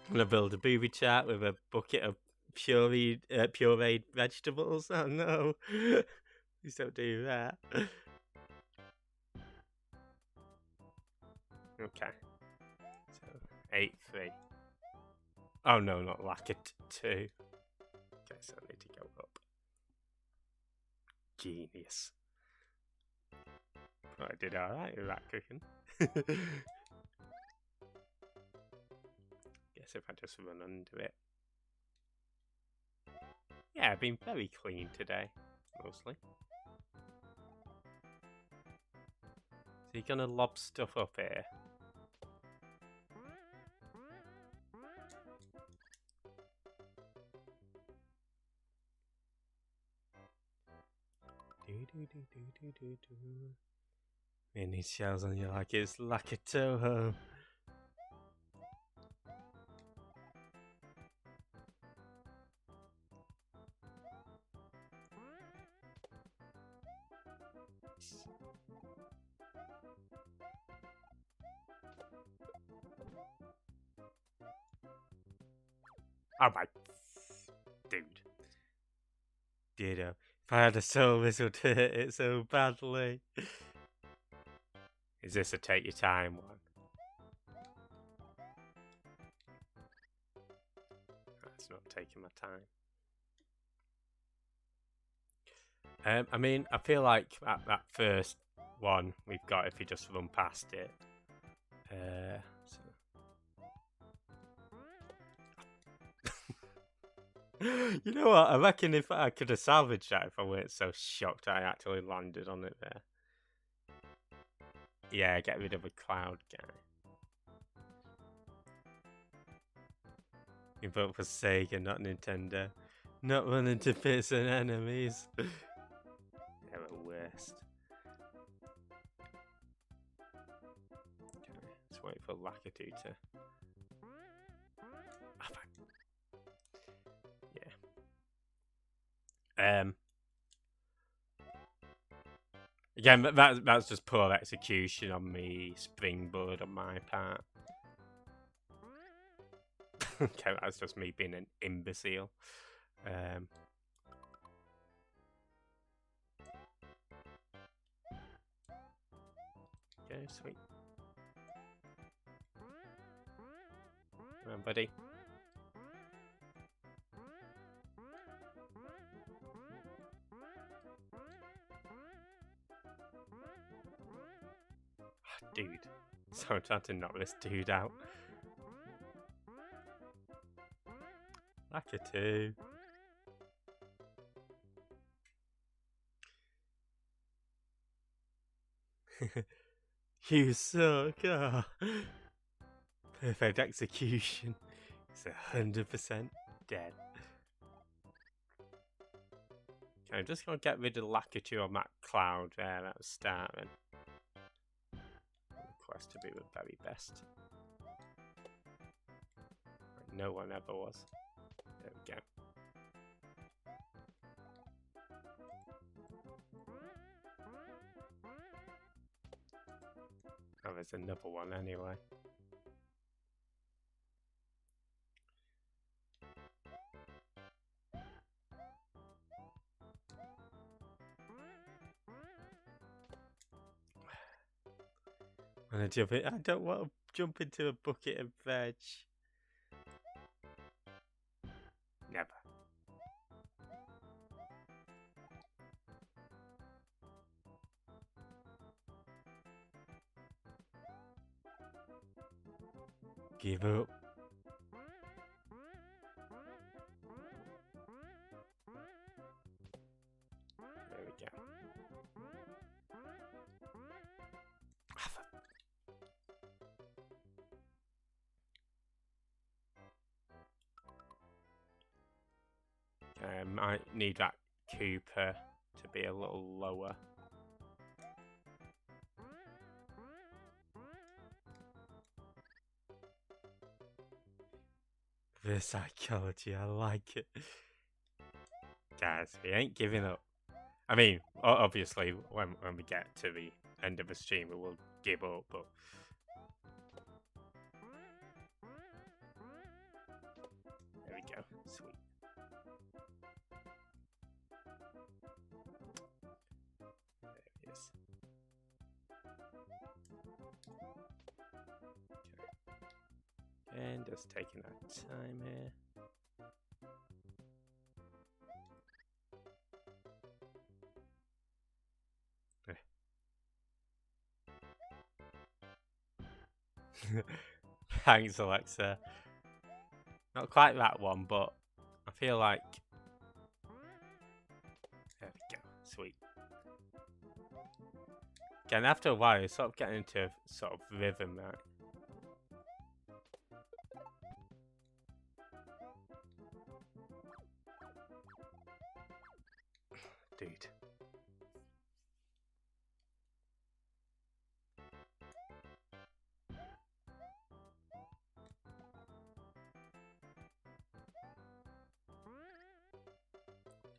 I'm gonna build a booby trap with a bucket of pureed vegetables. Oh no! Please don't do that. Okay. So 8-3. Oh no, not Lacket 2. Okay, so I need to go up. Genius. Oh, I did alright with that cooking. Guess if I just run under it. Yeah, I've been very clean today, mostly. So you're gonna lob stuff up here? And he shells on you like it's Lucky Toho. Oh my dude. Ditto. If I had a soul, this would hurt it so badly. Is this a take your time one? That's not taking my time. I mean, I feel like that first one we've got if you just run past it. You know what? I reckon if I could have salvaged that if I weren't so shocked I actually landed on it there. Yeah, get rid of a cloud guy. You vote for Sega, not Nintendo. Not running to bits and enemies. They're the worst. Okay, let's wait for Lakitu to... Yeah. Again, that's just poor execution on me, Springboard on my part. Okay, that's just me being an imbecile. Okay, sweet. Come on, buddy. Oh, dude. So I'm trying to knock this dude out. Lakitu. You suck. Oh. Perfect execution. It's 100% dead. Okay, I'm just going to get rid of Lakitu on that cloud there at the start then. Request to be the very best. No one ever was. There we go. Oh, there's another one anyway. I don't want to jump into a bucket of veg. Never. give up. There we go. I need that Cooper to be a little lower. The psychology, I like it. Guys, we ain't giving up. I mean, obviously, when we get to the end of the stream, we will give up, but... There we go. Sweet. There it is. Okay. And just taking that time here. Thanks, Alexa. Not quite that one, but I feel like... There we go. Sweet. Again, after a while, you're sort of getting into a sort of rhythm, right? Dude.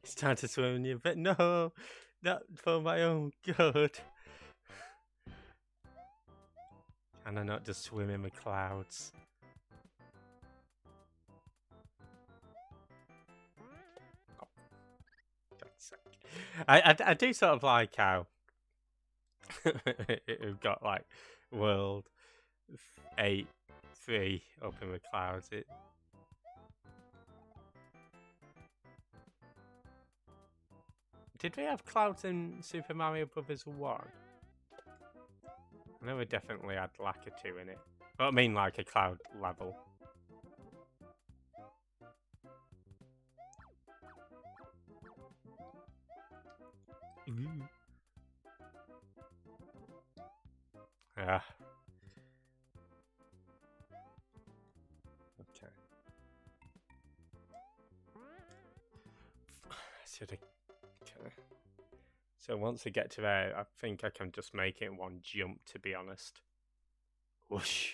It's time to swim in your bed. No, not for my own good. Can I not just swim in the clouds? Oh, God's sake. I do sort of like how we've got like World 8-3 up in the clouds. Did we have clouds in Super Mario Brothers 1? I know we definitely had Lacquer 2 in it. But I mean like a cloud level. Ooh. Yeah. Okay. Should I... Okay. So once I get to there, I think I can just make it in one jump, to be honest. Whoosh.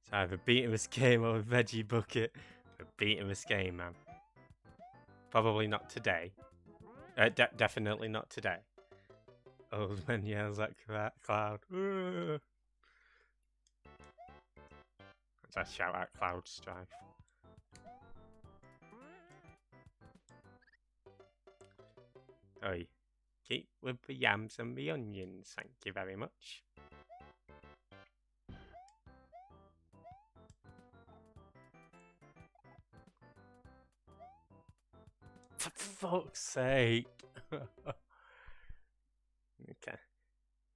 So either beating this game or Veggie Bucket. We're beating this game, man. Probably not today. Definitely not today. Old man yells at Cloud. Let's shout out Cloud Strife. Oi, keep with the yams and the onions, thank you very much. For fuck's sake. Okay.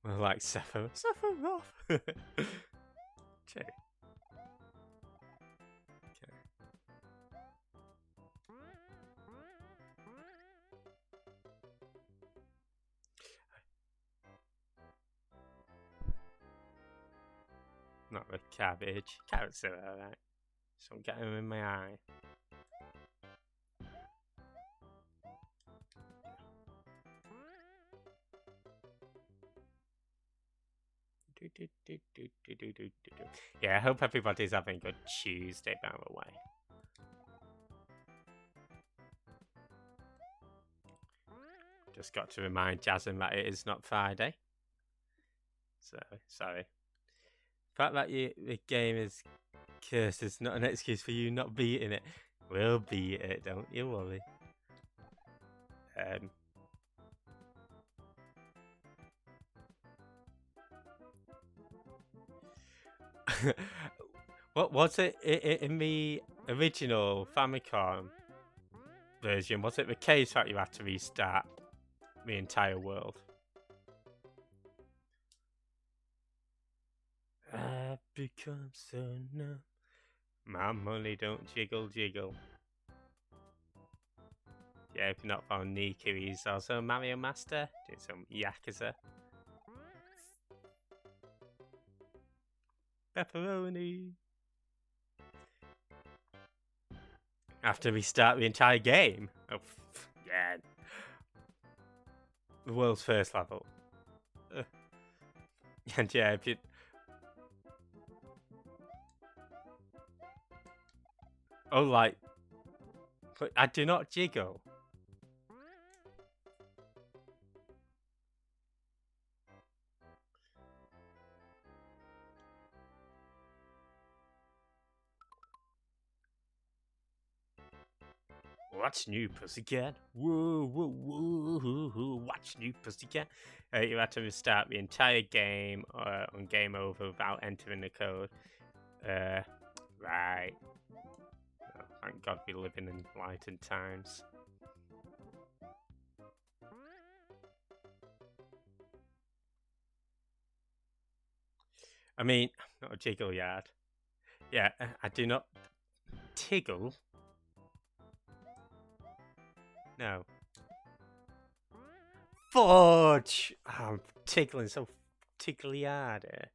We're like Sephiroth. Check. Okay. Not the cabbage. Carrots are alright. So I'm getting them in my eye. Yeah, I hope everybody's having a good Tuesday, by the way. Just got to remind Jasmine that it is not Friday. So, sorry. The fact that the game is cursed is not an excuse for you not beating it. We'll beat it, don't you worry. What was it in the original Famicom version? Was it the case that you had to restart the entire world? I've become so numb. My money don't jiggle jiggle. Yeah, if you're not found Niku, he's also Mario Master, doing some Yakuza. Pepperoni. After we start the entire game. Oh, yeah. The world's first level. And yeah, if you... Oh, like... But I do not jiggle. What's new, Pussycat? Whoa, whoa, whoa, whoa, whoa. What's new, Pussycat? You have to restart the entire game on game over without entering the code. Right. Oh, thank God we live in enlightened times. I mean, not a jiggle yard. Yeah, I do not tiggle. No. Fudge! Oh, I'm tickling so tickly hard here.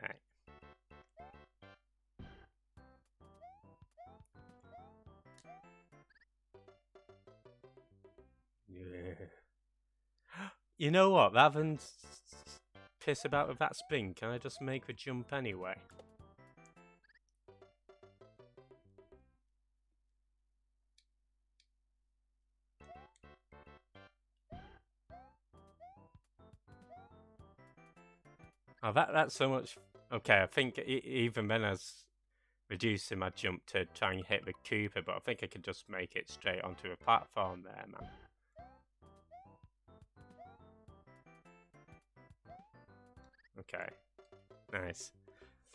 Right. Yeah. You know what? Rather than piss about with that spin, can I just make the jump anyway? Oh, that's so much. Okay, I think even then I was reducing my jump to try and hit the Koopa, but I think I could just make it straight onto a platform there, man. Okay, nice.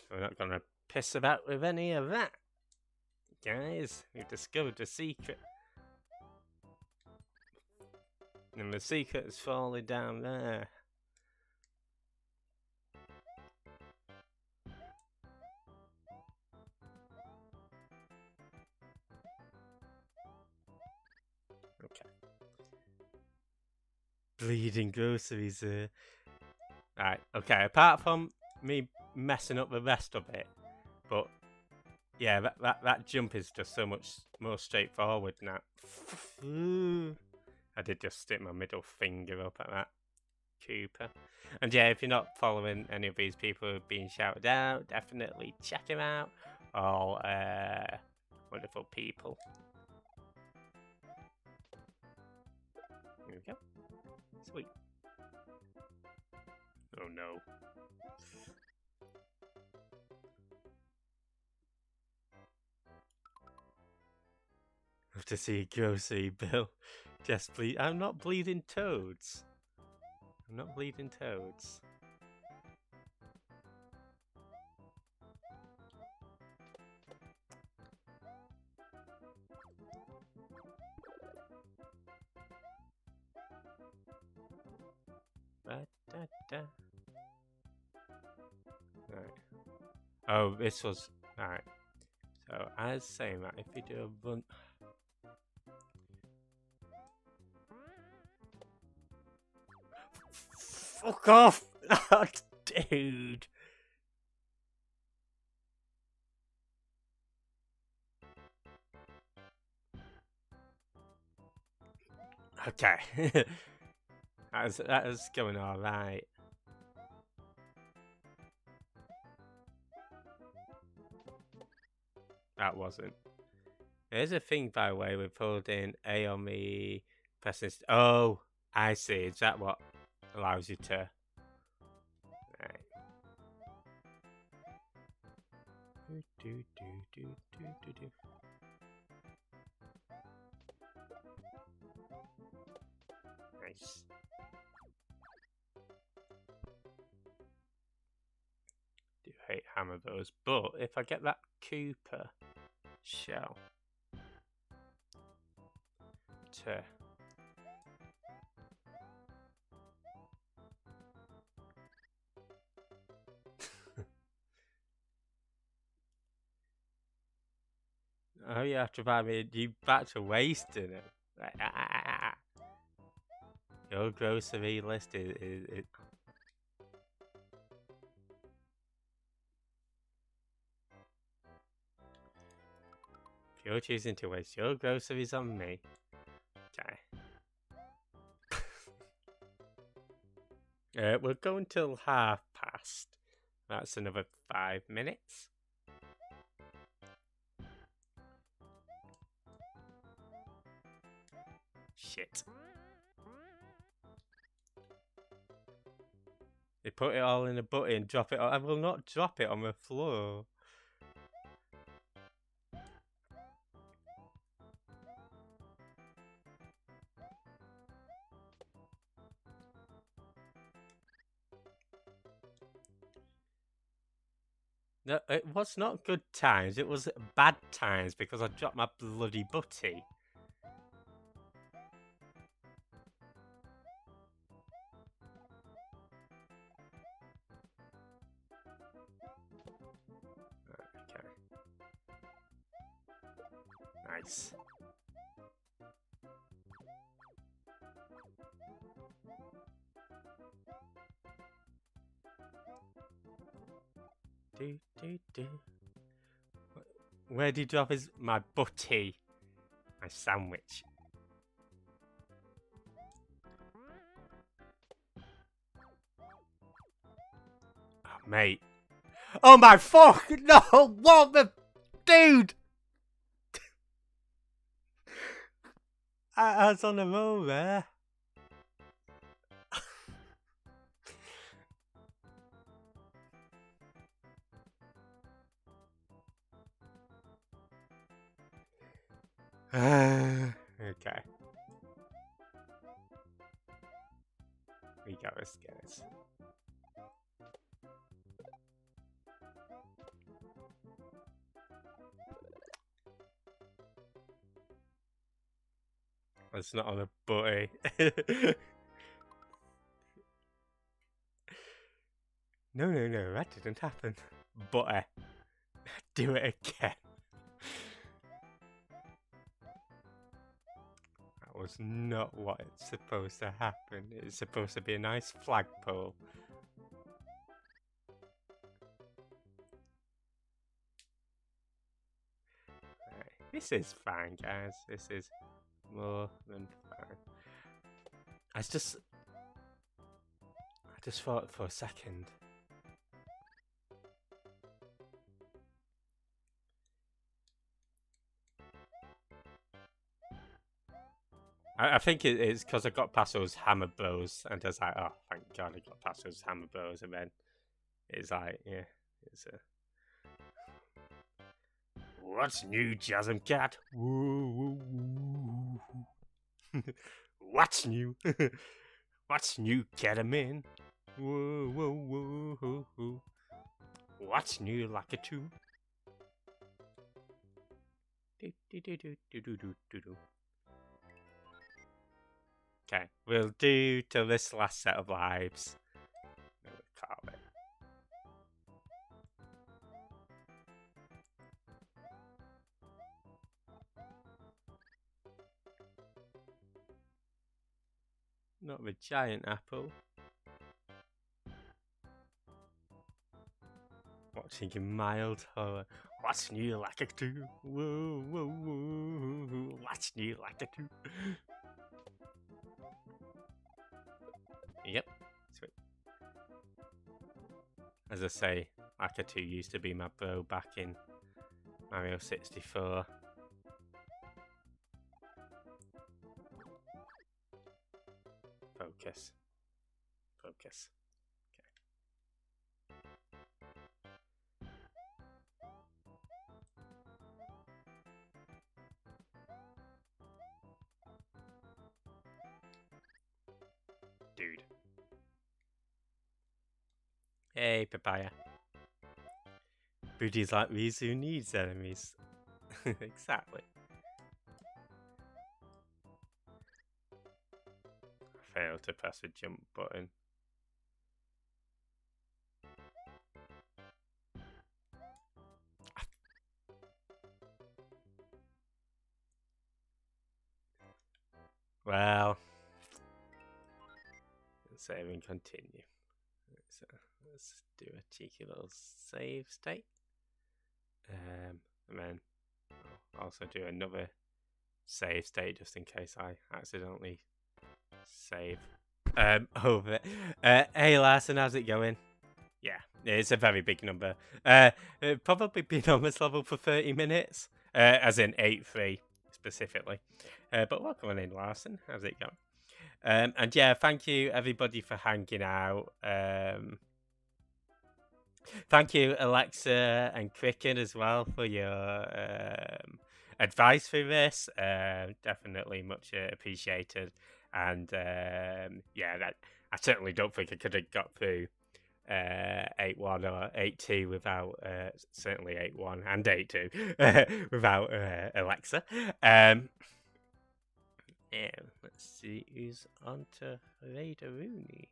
We're not gonna piss about with any of that. Guys, we've discovered the secret. And the secret is falling down there. Okay. Bleeding groceries. Right, okay, apart from me messing up the rest of it, but yeah, that jump is just so much more straightforward now. I did just stick my middle finger up at that Koopa. And yeah, if you're not following any of these people who are being shouted out, definitely check them out. All wonderful people. Here we go. Sweet. Oh no. Have to see a grocery bill. Just bleed. I'm not bleeding toads. I'm not bleeding toads. Right. Oh, this was right. So I was saying that if you do a run. Fuck off! Dude. Okay. that was going alright. That wasn't. There's a thing, by the way, with holding A on the pressing. Oh, I see. Is that what allows you to? Right. Nice. Do hate hammer those, but if I get that Koopa shell to Oh, you have to buy me. You back to wasting it. Your grocery list is. If you're choosing to waste your groceries on me, okay. We'll go until past. That's another 5 minutes. Shit. They put it all in a bucket and drop it. I will not drop it on the floor. No, it was not good times. It was bad times because I dropped my bloody butty. Okay. Nice. Do. Where did he drop my butty? My sandwich. Oh, mate. Oh my fuck! No! What the... Dude! I was on the roll there. Okay. We got this, guys. It's not on a butty. No, that didn't happen. Butty. Do it again. That was not what it's supposed to happen. It's supposed to be a nice flagpole. Right. This is fine, guys. This is more than fine. I just thought for a second. I think it's because I got past those Hammer Bros, and I was like, oh, thank God I got past those Hammer Bros, and then it's like, yeah, it's a... What's new, Jasm Cat? What's new? What's new, Ketamine? What's new, Lakitu? Okay, we'll do till this last set of lives. We'll call it. Not the giant apple. Watching in mild horror. What's new, Lakitu? What's new, Lakitu? Yep, sweet. As I say, Lakitu used to be my bro back in Mario 64. Focus. Focus. Dude. Hey, Papaya. Booties like Rizu needs enemies. Exactly. I failed to press the jump button. Well, save and continue. So let's do a cheeky little save state. And then I'll also do another save state just in case I accidentally save over it. Hey Larson, how's it going? Yeah, it's a very big number. Probably been on this level for 30 minutes, as in 8-3 specifically. But welcome on in, Larson. How's it going? And yeah, thank you everybody for hanging out. Thank you, Alexa and Cricket, as well, for your advice through this. Definitely much appreciated. And yeah, I certainly don't think I could have got through 8-1 or 8-2 without certainly 8-1 and 8-2 without Alexa. Yeah, let's see who's on to Raider Rooney.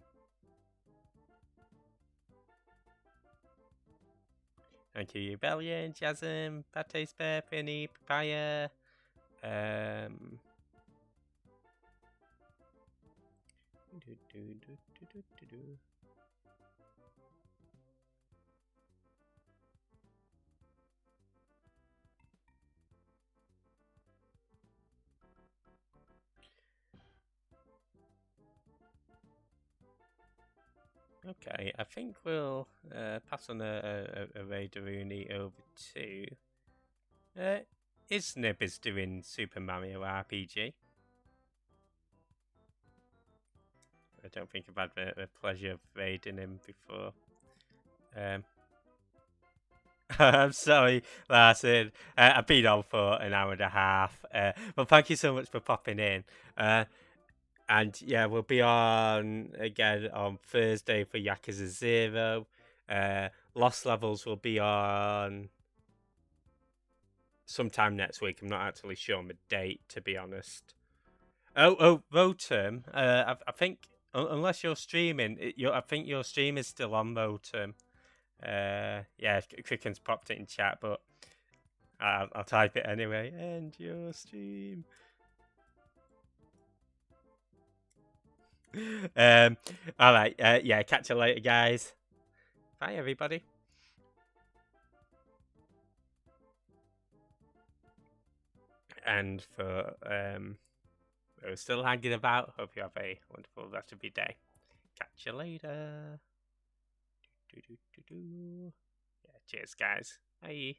Thank you, Rebellion, Jasm, Pate Spare, Penny, Papaya. Okay, I think we'll pass on a Raider Rooney over to Isnib is doing Super Mario RPG. I don't think I've had the pleasure of raiding him before. I'm sorry, Larson. I've been on for an hour and a half. But thank you so much for popping in. And yeah, we'll be on again on Thursday for Yakuza 0. Lost Levels will be on sometime next week. I'm not actually sure on the date, to be honest. Oh, Rotom. I think unless you're streaming, I think your stream is still on Rotom. Yeah, Cricken's popped it in chat, but I'll type it anyway. End your stream. All right. Yeah, catch you later, guys. Bye, everybody. And for those still hanging about, hope you have a wonderful rest of your day. Catch you later. Yeah, cheers, guys. Bye.